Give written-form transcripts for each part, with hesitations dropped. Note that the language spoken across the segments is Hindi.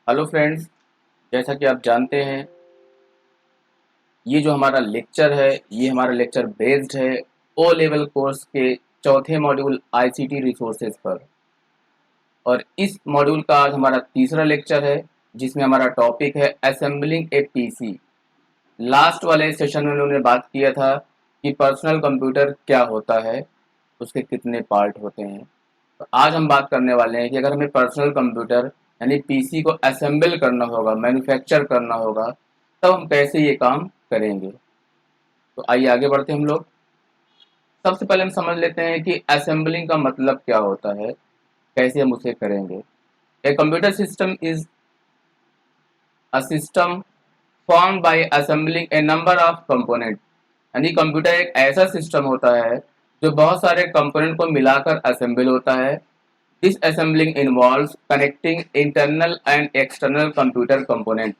हेलो फ्रेंड्स, जैसा कि आप जानते हैं ये जो हमारा लेक्चर है ये हमारा लेक्चर बेस्ड है ओ लेवल कोर्स के चौथे मॉड्यूल आईसीटी रिसोर्सेज पर। और इस मॉड्यूल का आज हमारा तीसरा लेक्चर है जिसमें हमारा टॉपिक है असेंबलिंग ए पीसी। लास्ट वाले सेशन में उन्होंने बात किया था कि पर्सनल कंप्यूटर क्या होता है, उसके कितने पार्ट होते हैं। तो आज हम बात करने वाले हैं कि अगर हमें पर्सनल कंप्यूटर यानी पीसी को असेंबल करना होगा, मैन्युफैक्चर करना होगा, तब हम कैसे ये काम करेंगे। तो आइए आगे बढ़ते हैं हम लोग। सबसे पहले हम समझ लेते हैं कि असेंबलिंग का मतलब क्या होता है, कैसे हम उसे करेंगे। A computer system is a system form by assembling A number of component. यानी कंप्यूटर एक ऐसा सिस्टम होता है जो बहुत सारे कंपोनेंट को मिलाकर असेंबल होता है। This assembling involves connecting internal and external computer component.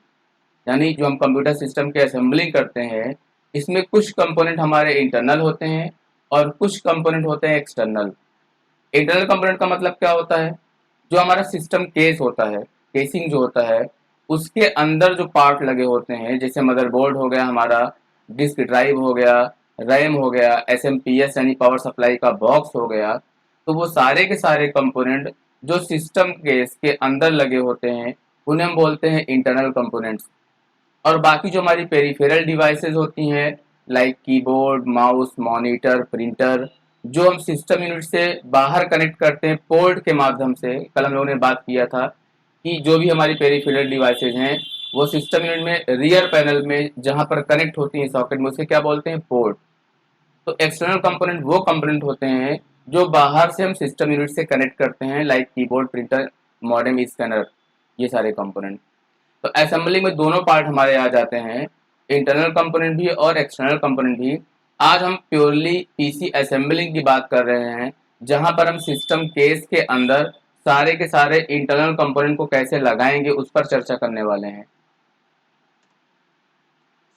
यानी जो हम कंप्यूटर सिस्टम के असेंबलिंग करते हैं इसमें कुछ कंपोनेंट हमारे इंटरनल होते हैं और कुछ कंपोनेंट होते हैं एक्सटर्नल। इंटरनल कंपोनेंट का मतलब क्या होता है, जो हमारा सिस्टम केस होता है, केसिंग जो होता है उसके अंदर जो पार्ट लगे होते हैं, जैसे मदरबोर्ड हो गया हमारा, डिस्क ड्राइव हो गया, रैम हो गया, एसएमपीएस यानी पावर सप्लाई का बॉक्स हो गया। तो वो सारे के सारे कंपोनेंट जो सिस्टम केस के अंदर लगे होते हैं उन्हें हम बोलते हैं इंटरनल कंपोनेंट्स। और बाकी जो हमारी पेरिफेरल डिवाइसेस होती हैं like keyboard, mouse, monitor, printer, जो हम सिस्टम यूनिट से बाहर कनेक्ट करते हैं पोर्ट के माध्यम से। कल हम लोगों ने बात किया था कि जो भी हमारी पेरिफेरल डिवाइसेज हैं वो सिस्टम यूनिट में रियर पैनल में जहां पर कनेक्ट होती हैं सॉकेट में, उसे क्या बोलते हैं, पोर्ट। तो एक्सटर्नल कंपोनेंट वो कंपोनेंट होते हैं जो बाहर से हम सिस्टम यूनिट से कनेक्ट करते हैं like keyboard, printer, modem, scanner, ये सारे कंपोनेंट। तो असेंबली में दोनों पार्ट हमारे आ जाते हैं, इंटरनल कंपोनेंट भी और एक्सटर्नल कंपोनेंट भी। आज हम प्योरली पीसी असेंबलिंग की बात कर रहे हैं जहां पर हम सिस्टम केस के अंदर सारे के सारे इंटरनल कंपोनेंट को कैसे लगाएंगे उस पर चर्चा करने वाले हैं।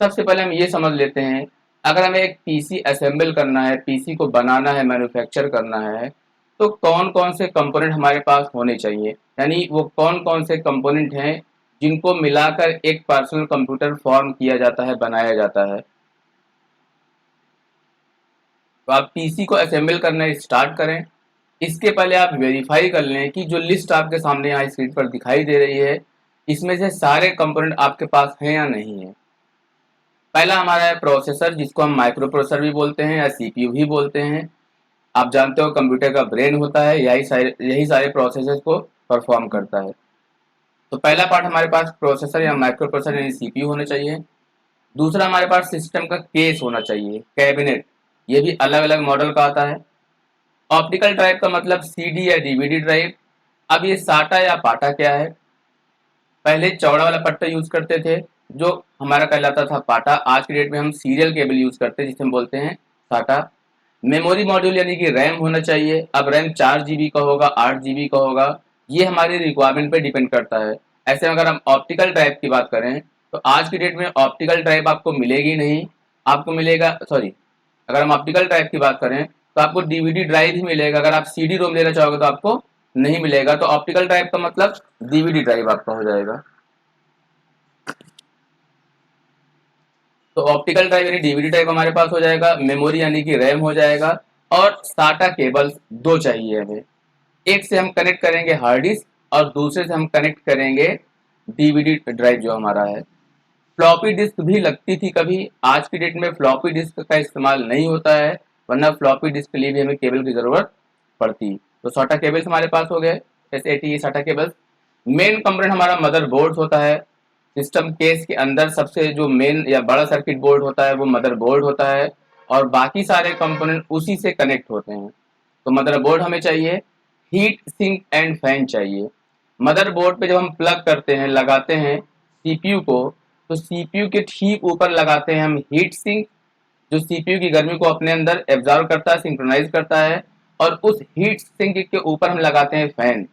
सबसे पहले हम ये समझ लेते हैं, अगर हमें एक पीसी असेंबल करना है, पीसी को बनाना है, मैन्युफैक्चर करना है, तो कौन कौन से कंपोनेंट हमारे पास होने चाहिए, यानी वो कौन कौन से कंपोनेंट हैं जिनको मिलाकर एक पर्सनल कंप्यूटर फॉर्म किया जाता है, बनाया जाता है। तो आप पीसी को असेंबल करना स्टार्ट करें, इसके पहले आप वेरीफाई कर लें कि जो लिस्ट आपके सामने यहाँ स्क्रीन पर दिखाई दे रही है इसमें से सारे कंपोनेंट आपके पास हैं या नहीं है। पहला हमारा है प्रोसेसर, जिसको हम माइक्रो प्रोसेसर भी बोलते हैं या सीपीयू भी बोलते हैं। आप जानते हो कंप्यूटर का ब्रेन होता है, यही सारे प्रोसेसर को परफॉर्म करता है। तो पहला पार्ट हमारे पास प्रोसेसर या माइक्रो प्रोसेसर यानी सीपीयू होना चाहिए। दूसरा हमारे पास सिस्टम का केस होना चाहिए, कैबिनेट, ये भी अलग अलग मॉडल का आता है। ऑप्टिकल ड्राइव का मतलब सीडी या डीवीडी ड्राइव। अब ये साटा या पाटा क्या है, पहले चौड़ा वाला पट्टा यूज करते थे जो हमारा कहलाता था पाटा। आज की डेट में हम सीरियल केबल यूज करते हैं जिसे हम बोलते हैं साटा। मेमोरी मॉड्यूल यानी कि रैम होना चाहिए। अब रैम 4 जीबी का होगा, 8 जीबी का होगा, ये हमारी रिक्वायरमेंट पे डिपेंड करता है। ऐसे अगर हम ऑप्टिकल ड्राइव की बात करें तो आज की डेट में ऑप्टिकल ड्राइव आपको मिलेगी नहीं, आपको मिलेगा, सॉरी, अगर हम ऑप्टिकल ड्राइव की बात करें तो आपको डीवीडी ड्राइव ही मिलेगा। अगर आप सीडी रोम लेना चाहोगे तो आपको नहीं मिलेगा। तो ऑप्टिकल ड्राइव का मतलब डीवीडी ड्राइव आपका हो जाएगा। तो ऑप्टिकल ड्राइव यानी डीवीडी ड्राइव हमारे पास हो जाएगा, मेमोरी यानी कि रैम हो जाएगा, और साटा केबल्स दो चाहिए हमें। एक से हम कनेक्ट करेंगे हार्ड डिस्क और दूसरे से हम कनेक्ट करेंगे डीवीडी ड्राइव जो हमारा है। फ्लॉपी डिस्क भी लगती थी कभी, आज की डेट में फ्लॉपी डिस्क का इस्तेमाल नहीं होता है, वरना फ्लॉपी डिस्क के लिए भी हमें केबल की जरूरत पड़ती। तो साटा केबल्स हमारे पास हो गए, एसएटी साटा केबल्स। मेन कंपोनेंट हमारा मदरबोर्ड होता है। सिस्टम केस के अंदर सबसे जो मेन या बड़ा सर्किट बोर्ड होता है वो मदरबोर्ड होता है, और बाकी सारे कंपोनेंट उसी से कनेक्ट होते हैं। तो मदरबोर्ड हमें चाहिए, हीट सिंक एंड फैन चाहिए। मदरबोर्ड पे जब हम प्लग करते हैं, लगाते हैं सीपीयू को, तो सीपीयू के ठीक ऊपर लगाते हैं हम हीट सिंक, जो सीपीयू की गर्मी को अपने अंदर एब्जॉर्व करता है, सिंक्रोनाइज करता है। और उस हीट सिंक के ऊपर हम लगाते हैं फैन,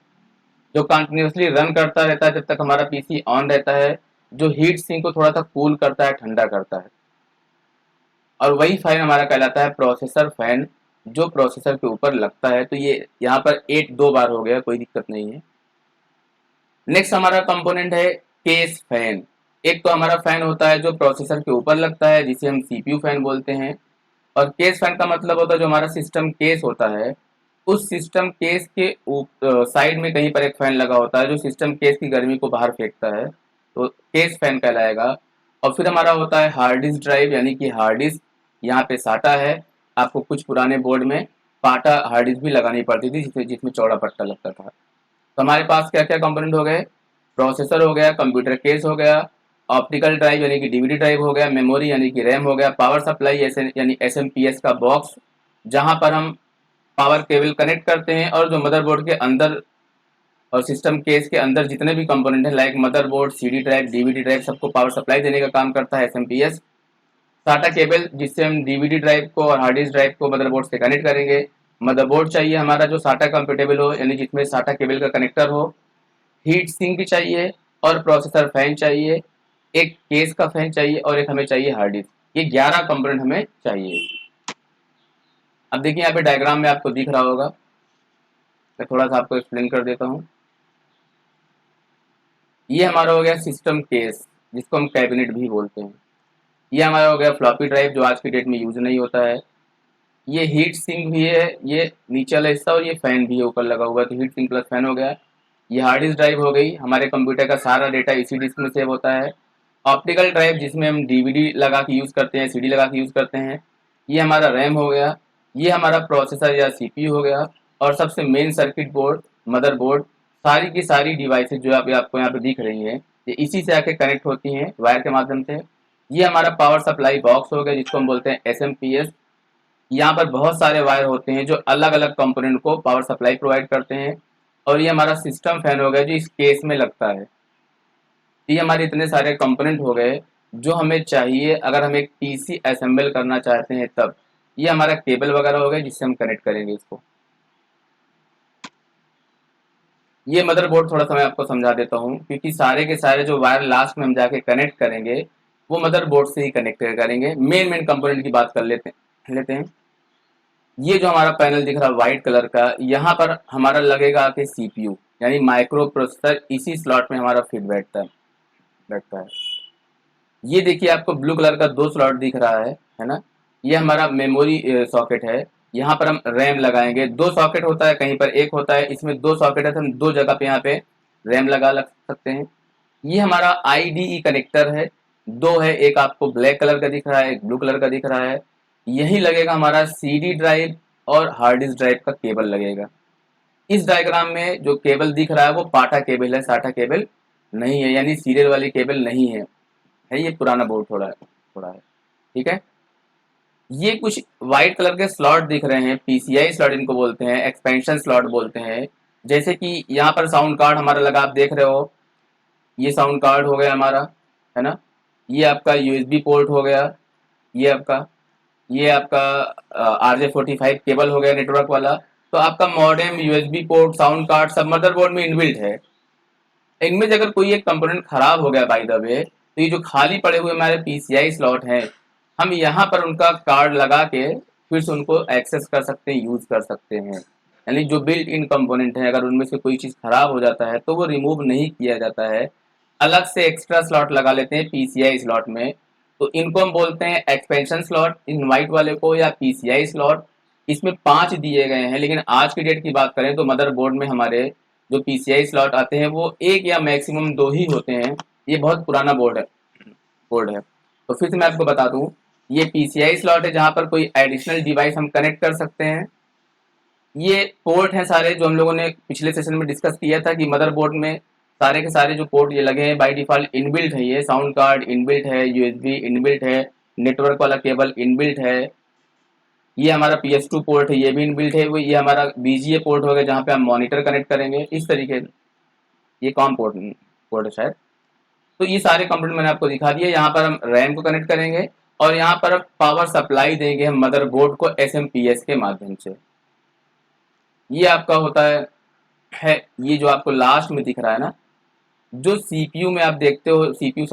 जो कंटिन्यूअसली रन करता रहता है जब तक हमारा पीसी ऑन रहता है, जो हीट सिंक को थोड़ा सा कूल करता है, ठंडा करता है। और वही फैन हमारा कहलाता है प्रोसेसर फैन, जो प्रोसेसर के ऊपर लगता है। तो ये यहाँ पर 8 दो बार हो गया, कोई दिक्कत नहीं है। नेक्स्ट हमारा कंपोनेंट है केस फैन। एक तो हमारा फैन होता है जो प्रोसेसर के ऊपर लगता है जिसे हम सीपीयू फैन बोलते हैं, और केस फैन का मतलब होता है जो हमारा सिस्टम केस होता है उस सिस्टम केस के साइड में कहीं पर एक फैन लगा होता है जो सिस्टम केस की गर्मी को बाहर फेंकता है, तो केस फैन कहलाएगा। और फिर हमारा होता है हार्ड डिस्क ड्राइव, यानी कि हार्ड डिस्क, यहाँ पे साटा है। आपको कुछ पुराने बोर्ड में पाटा हार्ड डिस्क भी लगानी पड़ती थी जिसमें जिसमें चौड़ा पट्टा लगता था। तो हमारे पास क्या क्या कंपोनेंट हो गए, प्रोसेसर हो गया, कंप्यूटर केस हो गया, ऑप्टिकल ड्राइव यानी कि डीवीडी ड्राइव हो गया, मेमोरी यानी कि रैम हो गया, पावर सप्लाई यानी एसएमपीएस का बॉक्स जहां पर हम पावर केबल कनेक्ट करते हैं, और जो मदरबोर्ड के अंदर और सिस्टम केस के अंदर जितने भी कंपोनेंट हैं like motherboard, CD drive, DVD drive, सबको पावर सप्लाई देने का काम करता है एसएमपीएस। साटा केबल जिससे हम डीवीडी ड्राइव को और हार्ड डिस्क ड्राइव को मदरबोर्ड से कनेक्ट करेंगे। मदरबोर्ड चाहिए हमारा जो साटा कंपेटेबल हो, यानी जिसमें साटा केबल का कनेक्टर हो। हीट सिंक चाहिए, और प्रोसेसर फैन चाहिए, एक केस का फैन चाहिए, और एक हमें चाहिए हार्ड डिस्क। ये 11 कंपोनेंट हमें चाहिए। अब देखिए यहाँ पे डायग्राम में आपको दिख रहा होगा, मैं थोड़ा सा आपको एक्सप्लेन कर देता हूँ। ये हमारा हो गया सिस्टम केस जिसको हम कैबिनेट भी बोलते हैं। ये हमारा हो गया फ्लॉपी ड्राइव जो आज की डेट में यूज नहीं होता है। ये हीट सिंक भी है, ये नीचे वाला हिस्सा, और ये फैन भी है ऊपर लगा हुआ है, तो हीट सिंक प्लस फैन हो गया। ये हार्ड डिस्क ड्राइव हो गई, हमारे कंप्यूटर का सारा डेटा इसी डिस्क में सेव होता है। ऑप्टिकल ड्राइव जिसमें हम डीवीडी लगा के यूज करते हैं, सीडी लगा के यूज करते हैं। ये हमारा रैम हो गया। ये हमारा प्रोसेसर या सीपीयू हो गया। और सबसे मेन सर्किट बोर्ड, मदरबोर्ड, सारी की सारी डिवाइसेज जो आपको यहाँ पे दिख रही हैं ये इसी से आके कनेक्ट होती हैं वायर के माध्यम से। ये हमारा पावर सप्लाई बॉक्स हो गया जिसको हम बोलते हैं एसएमपीएस। यहाँ पर बहुत सारे वायर होते हैं जो अलग अलग कंपोनेंट को पावर सप्लाई प्रोवाइड करते हैं। और ये हमारा सिस्टम फैन हो गया जो इस केस में लगता है। ये हमारे इतने सारे कंपोनेंट हो गए जो हमें चाहिए अगर हम एक पीसी असेंबल करना चाहते हैं तब। ये हमारा केबल वगैरह हो गया जिससे हम कनेक्ट करेंगे इसको। ये मदरबोर्ड थोड़ा सा मैं आपको समझा देता हूँ क्योंकि सारे के सारे जो वायर लास्ट में हम जाके कनेक्ट करेंगे वो मदरबोर्ड से ही कनेक्ट करेंगे। मेन मेन कंपोनेंट की बात कर लेते हैं। ये जो हमारा पैनल दिख रहा है व्हाइट कलर का, यहाँ पर हमारा लगेगा आके सीपीयू, यानी माइक्रो प्रोसेसर इसी स्लॉट में हमारा फिट बैठता है। ये देखिए आपको ब्लू कलर का 2 स्लॉट दिख रहा है ना। ये हमारा मेमोरी सॉकेट है। यहाँ पर हम रैम लगाएंगे। 2 सॉकेट होता है, कहीं पर एक होता है, इसमें 2 सॉकेट है तो हम 2 जगह पे यहाँ पे रैम लग सकते हैं। ये हमारा आईडीई कनेक्टर है, 2 है, एक आपको ब्लैक कलर का दिख रहा है, एक ब्लू कलर का दिख रहा है। यही लगेगा हमारा सीडी ड्राइव और हार्ड डिस्क ड्राइव का केबल लगेगा। इस डायग्राम में जो केबल दिख रहा है वो पाटा केबल है, साटा केबल नहीं है, यानी सीरियल वाली केबल नहीं है ये पुराना बोर्ड थोड़ा है। ठीक है। ये कुछ व्हाइट कलर के स्लॉट दिख रहे हैं, पीसीआई स्लॉट इनको बोलते हैं, एक्सपेंशन स्लॉट बोलते हैं। जैसे कि यहाँ पर साउंड कार्ड हमारा लगा, आप देख रहे हो, ये साउंड कार्ड हो गया हमारा, है ना। ये आपका यूएसबी पोर्ट हो गया, ये आपका RJ45 केबल हो गया नेटवर्क वाला। तो आपका modem, USB port, sound card सब मदरबोर्ड में इनबिल्ट है। इनमें से अगर कोई एक कंपोनेंट खराब हो गया बाय द वे, तो ये जो खाली पड़े हुए हमारे पीसीआई स्लॉट हैं, हम यहाँ पर उनका कार्ड लगा के फिर से उनको एक्सेस कर सकते हैं, यूज कर सकते हैं। यानी जो बिल्ट इन कंपोनेंट है अगर उनमें से कोई चीज खराब हो जाता है तो वो रिमूव नहीं किया जाता है, अलग से एक्स्ट्रा स्लॉट लगा लेते हैं पीसीआई स्लॉट में। तो इनको हम बोलते हैं एक्सपेंशन स्लॉट, इन वाइट वाले को, या पीसीआई स्लॉट। इसमें 5 दिए गए हैं, लेकिन आज की डेट की बात करें तो मदरबोर्ड में हमारे जो पीसीआई स्लॉट आते हैं वो 1 या मैक्सिमम 2 ही होते हैं। ये बहुत पुराना बोर्ड है। तो फिर से मैं आपको बता दूं, ये पीसीआई स्लॉट है जहां पर कोई एडिशनल डिवाइस हम कनेक्ट कर सकते हैं। ये पोर्ट हैं सारे जो हम लोगों ने पिछले सेशन में डिस्कस किया था कि मदरबोर्ड में सारे के सारे जो पोर्ट ये लगे हैं बाय डिफॉल्ट इनबिल्ट है। ये साउंड कार्ड इनबिल्ट है, यूएसबी इनबिल्ट है, नेटवर्क वाला केबल इनबिल्ट है। ये हमारा PS2 पोर्ट है, ये भी इनबिल्ट है। वो ये हमारा बीजीए पोर्ट होगा जहाँ पे हम मॉनिटर कनेक्ट करेंगे इस तरीके से। ये कॉम पोर्ट है शायद। तो ये सारे कंपोनेंट मैंने आपको दिखा दिए। यहाँ पर हम रैम को कनेक्ट करेंगे और यहाँ पर पावर सप्लाई देंगे हम मदरबोर्ड को एसएमपीएस के माध्यम से। ये आपका होता है ये जो आपको लास्ट में दिख रहा है ना, जो सीपीयू में आप देखते हो, सीपीयू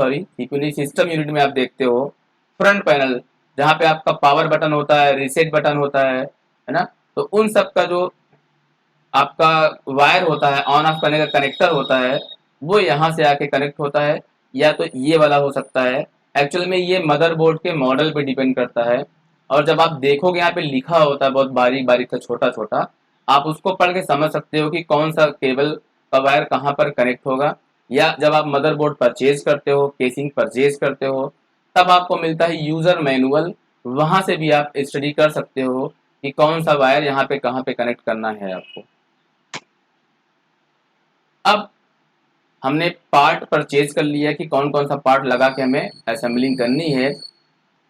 नहीं, सिस्टम यूनिट में आप देखते हो फ्रंट पैनल, जहाँ पे आपका पावर बटन होता है, रीसेट बटन होता है ना। तो उन सब का जो आपका वायर होता है, ऑन ऑफ करने का कनेक्टर होता है, वो यहाँ से आके कनेक्ट होता है, या तो ये वाला हो सकता है। एक्चुअल में ये मदरबोर्ड के मॉडल पे डिपेंड करता है, और जब आप देखोगे यहाँ पे लिखा होता है बहुत बारीक बारीक सा छोटा छोटा, आप उसको पढ़ के समझ सकते हो कि कौन सा केबल का वायर कहाँ पर कनेक्ट होगा। या जब आप मदरबोर्ड परचेज करते हो, केसिंग परचेज करते हो, तब आपको मिलता है यूजर मैनुअल, वहां से भी आप स्टडी कर सकते हो कि कौन सा वायर यहाँ पे कहाँ पे कनेक्ट करना है आपको। अब हमने पार्ट परचेज कर लिया कि कौन कौन सा पार्ट लगा के हमें असेंबलिंग करनी है।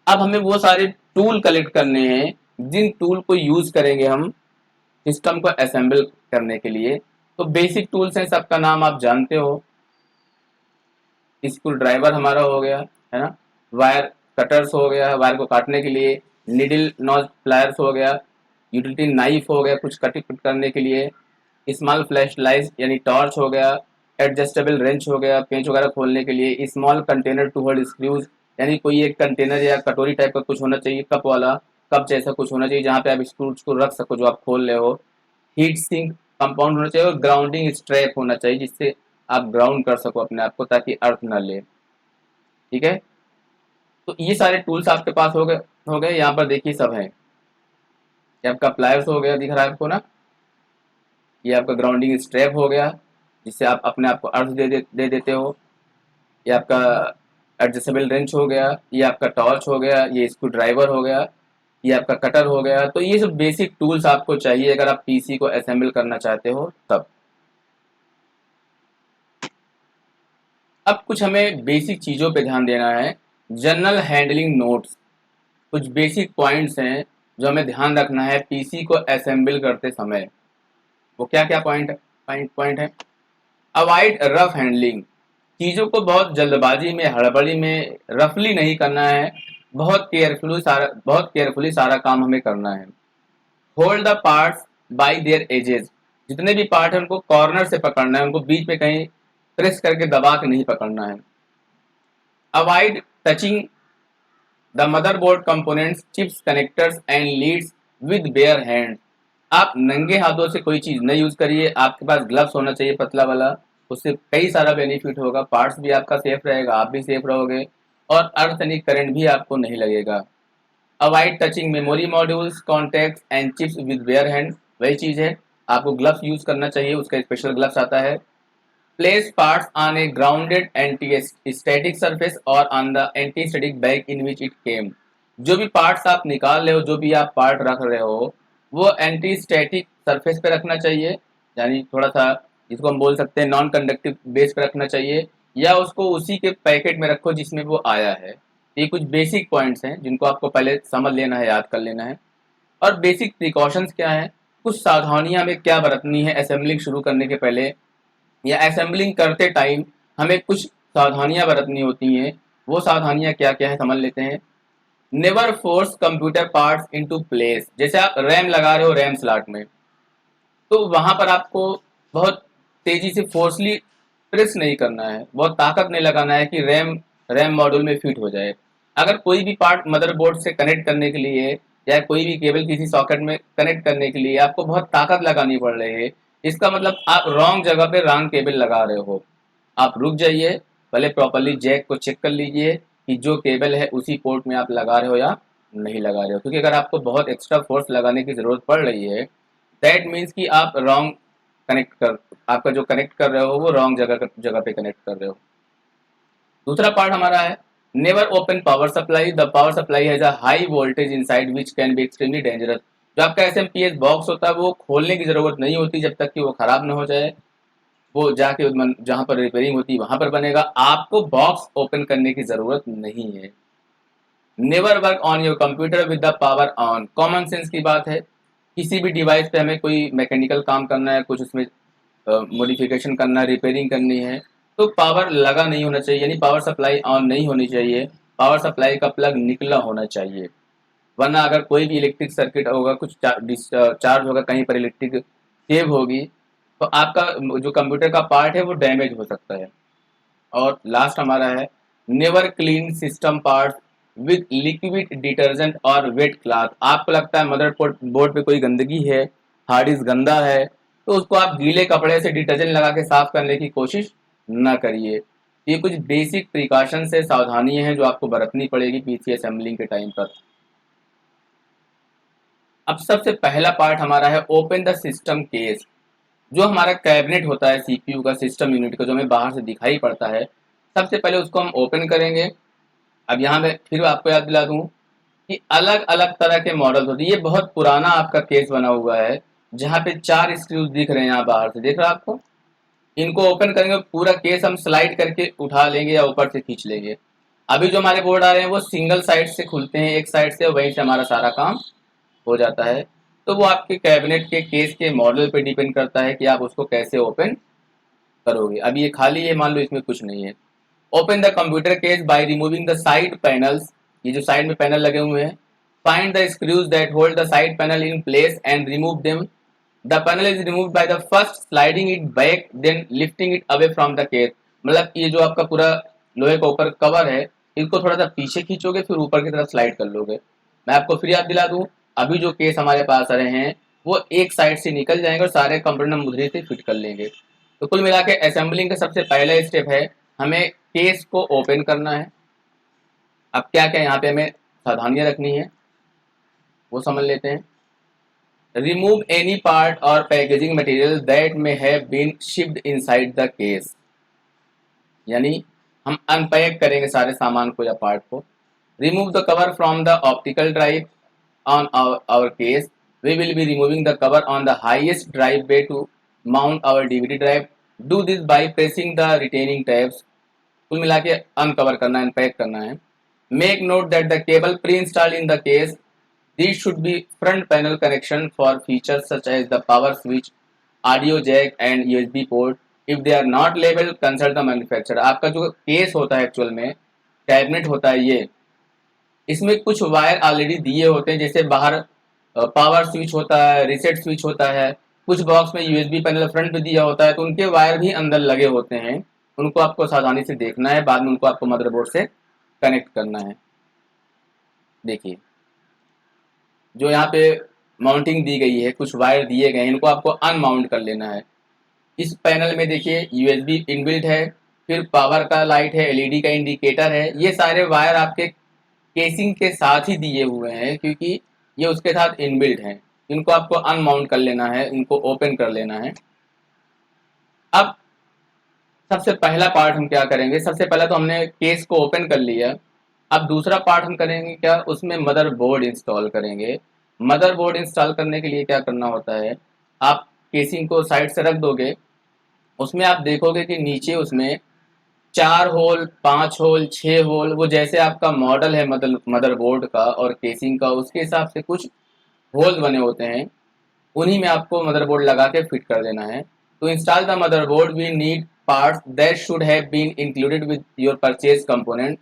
अब हमें वो सारे टूल कलेक्ट करने हैं जिन टूल को यूज करेंगे हम सिस्टम को असेंबल करने के लिए। तो बेसिक टूल्स हैं, सबका नाम आप जानते हो। स्क्रू ड्राइवर हमारा हो गया, है ना। वायर कटर्स हो गया, वायर को काटने के लिए। निडल नॉज प्लायर्स हो गया। यूटिलिटी नाइफ हो गया, कुछ कटिंग करने के लिए। स्मॉल फ्लैश लाइट यानी टॉर्च हो गया। एडजस्टेबल रेंच हो गया, पेंच वगैरह खोलने के लिए। Small container to hold screws, यानी कोई एक कंटेनर या कटोरी टाइप का कुछ होना चाहिए, कप वाला, कप जैसा कुछ होना चाहिए जहाँ पे आप स्क्रूज को रख सको जो आप खोल रहे हो। हीट सिंक कंपाउंड होना चाहिए, और ग्राउंडिंग स्ट्रैप होना चाहिए जिससे आप ग्राउंड कर सको अपने आप को ताकि अर्थ न ले। ठीक है, तो ये सारे टूल्स आपके पास हो गए यहाँ पर देखिए सब है। ये आपका प्लायर्स हो गया, दिख रहा है आपको ना। ये आपका ग्राउंडिंग स्ट्रैप हो गया जिससे आप अपने आप को अर्थ दे देते हो। ये आपका एडजस्टेबल रेंच हो गया। ये आपका टॉर्च हो गया। ये स्क्रू ड्राइवर हो गया। ये आपका कटर हो गया। तो ये सब बेसिक टूल्स आपको चाहिए अगर आप पीसी को असेंबल करना चाहते हो तब। अब कुछ हमें बेसिक चीज़ों पे ध्यान देना है। जनरल हैंडलिंग नोट्स, कुछ बेसिक पॉइंट्स हैं जो हमें ध्यान रखना है पीसी को असेंबल करते समय। वो क्या क्या पॉइंट है। अवॉइड रफ हैंडलिंग, चीज़ों को बहुत जल्दबाजी में, हड़बड़ी में, रफली नहीं करना है। बहुत केयरफुली सारा काम हमें करना है। Hold the parts bye there edges, जितने भी पार्ट हैं उनको कॉर्नर से पकड़ना है, उनको बीच में कहीं प्रेस करके दबा के नहीं पकड़ना है। Avoid touching the motherboard components, chips, connectors and leads with bare hand, आप नंगे हाथों से कोई चीज नहीं यूज करिए। आपके पास ग्लव्स होना चाहिए पतला वाला, उससे कई सारा बेनिफिट होगा। पार्ट्स भी आपका सेफ रहेगा, आप भी सेफ रहोगे, और अर्सेनिक करंट भी आपको नहीं लगेगा। Avoid touching memory modules, contacts and chips with bare hand, वही चीज है, आपको ग्लव्स यूज करना चाहिए, उसका स्पेशल ग्लव्स आता है। Place parts on a grounded anti-static surface or on the anti-static bag in which it came. जो भी पार्ट्स आप निकाल रहे हो, जो भी आप पार्ट रख रहे हो, वो एंटी स्टैटिक सरफेस पे रखना चाहिए, यानी थोड़ा सा जिसको हम बोल सकते हैं नॉन कंडक्टिव बेस पे रखना चाहिए, या उसको उसी के पैकेट में रखो जिसमें वो आया है। ये कुछ बेसिक पॉइंट्स हैं जिनको आपको पहले समझ लेना है, याद कर लेना है। और बेसिक प्रिकॉशंस क्या है, कुछ सावधानियां हमें क्या बरतनी है असेंबलिंग शुरू करने के पहले या असेंबलिंग करते टाइम, हमें कुछ सावधानियां बरतनी होती हैं। वो सावधानियां क्या क्या है समझ लेते हैं। Never force computer parts into place, जैसे आप रैम लगा रहे हो रैम स्लॉट में, तो वहां पर आपको बहुत तेजी से फोर्सली प्रेस नहीं करना है, बहुत ताकत नहीं लगाना है कि रैम रैम मॉड्यूल में फिट हो जाए। अगर कोई भी पार्ट मदरबोर्ड से कनेक्ट करने के लिए या कोई भी केबल किसी सॉकेट में कनेक्ट करने के लिए आपको बहुत ताकत लगानी पड़ रही है, इसका मतलब आप रॉन्ग जगह पे रॉन्ग केबल लगा रहे हो। आप रुक जाइए, पहले प्रॉपरली जैक को चेक कर लीजिए कि जो केबल है उसी पोर्ट में आप लगा रहे हो या नहीं लगा रहे हो, क्योंकि अगर आपको बहुत एक्स्ट्रा फोर्स लगाने की जरूरत पड़ रही है, दैट मीन्स कि आप रॉन्ग कनेक्ट कर आपका जो कनेक्ट कर रहे हो वो रॉन्ग जगह पे कनेक्ट कर रहे हो। दूसरा पार्ट हमारा है never open power supply, the power supply has a high voltage inside which can be extremely dangerous. जो आपका एसएमपीएस बॉक्स होता है वो खोलने की जरूरत नहीं होती जब तक कि वो खराब ना हो जाए। वो जाके जहां पर रिपेयरिंग होती है वहां पर बनेगा, आपको बॉक्स ओपन करने की जरूरत नहीं है। Never work on your computer with the power on, common sense की बात है। किसी भी डिवाइस पे हमें कोई मैकेनिकल काम करना है, कुछ उसमें मॉडिफिकेशन करना है, रिपेयरिंग करनी है, तो पावर लगा नहीं होना चाहिए, यानी पावर सप्लाई ऑन नहीं होनी चाहिए। पावर सप्लाई का प्लग निकला होना चाहिए, वरना अगर कोई भी इलेक्ट्रिक सर्किट होगा, कुछ चार्ज होगा, कहीं पर इलेक्ट्रिक सेव होगी, तो आपका जो कंप्यूटर का पार्ट है वो डैमेज हो सकता है। और लास्ट हमारा है never clean system parts with liquid detergent और वेट क्लॉथ। आपको लगता है मदर बोर्ड पे कोई गंदगी है, हार्ड डिस्क गंदा है, तो उसको आप गीले कपड़े से डिटर्जेंट लगा के साफ करने की कोशिश ना करिए। ये कुछ बेसिक प्रिकॉशन से सावधानियां हैं जो आपको बरतनी पड़ेगी पीसी असेंबलिंग के टाइम पर। अब सबसे पहला पार्ट हमारा है ओपन द सिस्टम केस। जो हमारा कैबिनेट होता है सीपीयू का, सिस्टम यूनिट का, जो हमें बाहर से दिखाई पड़ता है, सबसे पहले उसको हम ओपन करेंगे। अब यहाँ मैं फिर आपको याद दिला दूं कि अलग अलग तरह के मॉडल्स होते हैं। ये बहुत पुराना आपका केस बना हुआ है जहाँ पे 4 स्क्रूज दिख रहे हैं यहाँ बाहर से, देख रहा है आपको। इनको ओपन करेंगे, पूरा केस हम स्लाइड करके उठा लेंगे या ऊपर से खींच लेंगे। अभी जो हमारे बोर्ड आ रहे हैं वो सिंगल साइड से खुलते हैं, एक साइड से, वहीं से हमारा सारा काम हो जाता है। तो वो आपके कैबिनेट के केस के मॉडल पे डिपेंड करता है कि आप उसको कैसे ओपन करोगे। अब ये खाली है, मान लो इसमें कुछ नहीं है। Open the computer case by removing the side panels. ये जो साइड में पैनल लगे हुए हैं, find the screws that hold the side panel in place and remove them. The panel is removed by the first sliding it back then lifting it away from the case. मतलब ये जो आपका पूरा लोहे का ऊपर कवर है, इसको थोड़ा सा पीछे खींचोगे, फिर ऊपर की तरफ स्लाइड कर लोगे। मैं आपको फिर याद दिला दूं, अभी जो केस हमारे पास आ रहे हैं वो एक साइड से निकल जाएंगे और सारे कंप्यूटर मुद्रे से फिट कर लेंगे। तो कुल मिला के असेंबलिंग का सबसे पहला स्टेप है हमें केस को ओपन करना है। अब क्या क्या यहाँ पे हमें सावधानियां रखनी है वो समझ लेते हैं। Remove any part or packaging material that may have been shipped inside the case. यानी हम अनपैक करेंगे सारे सामान को या पार्ट को। Remove the cover from the optical drive on our case. We will be removing the cover on the highest drive bay to mount our DVD drive. Do this by pressing the retaining tabs. कुल मिला के अनकवर करना है, अनपैक करना है। Make note that the cable pre-installed in the case, these should be front panel connection for features such as the power switch, audio jack and USB port. If they are not labeled, consult the manufacturer. आपका जो केस होता है एक्चुअल में, कैबिनेट होता है ये, इसमें कुछ वायर ऑलरेडी दिए होते हैं, जैसे बाहर पावर स्विच होता है, रीसेट स्विच होता है, कुछ बॉक्स में यूएसबी पैनल फ्रंट में दिया होता है, तो उनके वायर भी अंदर लगे होते हैं। उनको आपको सावधानी से देखना है, बाद में उनको आपको मदरबोर्ड से कनेक्ट करना है। देखिए जो यहाँ पे माउंटिंग दी गई है, कुछ वायर दिए गए हैं, इनको आपको अनमाउंट कर लेना है। इस पैनल में देखिए यूएसबी इनबिल्ट है, फिर पावर का लाइट है, एलईडी का इंडिकेटर है। ये सारे वायर आपके केसिंग के साथ ही दिए हुए हैं क्योंकि ये उसके साथ इनबिल्ट हैं। इनको आपको अनमाउंट कर लेना है, इनको ओपन कर लेना है। अब सबसे पहला पार्ट हम क्या करेंगे, सबसे पहला तो हमने केस को ओपन कर लिया। अब दूसरा पार्ट हम करेंगे क्या, उसमें मदरबोर्ड इंस्टॉल करेंगे। मदरबोर्ड इंस्टॉल करने के लिए क्या करना होता है, आप केसिंग को साइड से रख दोगे, उसमें आप देखोगे कि नीचे उसमें 4 होल, 5 होल, 6 होल, वो जैसे आपका मॉडल है मदरबोर्ड का और केसिंग का, उसके हिसाब से कुछ होल्स बने होते हैं। उन्हीं में आपको मदरबोर्ड लगा के फिट कर देना है। तो install the motherboard we need parts that should have been included with your purchase component.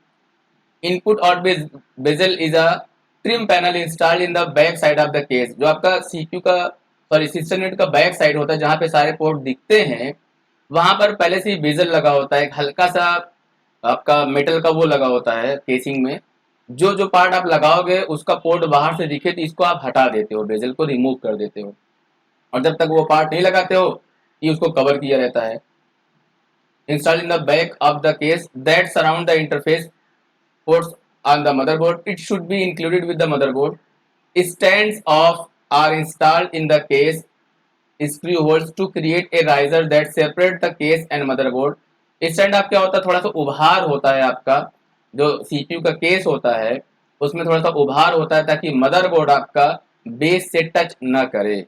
Input और bezel is a trim panel installed in the back side of the case. जो आपका सीपीयू का, सॉरी, सिस्टम यूनिट का बैक साइड होता है जहाँ पे सारे पोर्ट दिखते हैं, वहां पर पहले से ही बेजल लगा होता है, एक हल्का सा आपका मेटल का वो लगा होता है केसिंग में। जो जो पार्ट आप लगाओगे उसका पोर्ट बाहर से दिखे तो इसको आप हटा देते हो, बेजल को रिमूव कर देते हो। और जब तक वो पार्ट नहीं लगाते हो ये उसको कवर किया रहता है। Install in the back of the case that surround the interface ports on the motherboard. It should be included with the motherboard. Stands off are installed in the case screw holes to create a riser that separate the case and motherboard. Stand आप क्या होता है, थोड़ा सा उभार होता है आपका, जो सीपीयू का केस होता है उसमें थोड़ा सा उभार होता है ताकि मदरबोर्ड आपका बेस से टच न करे।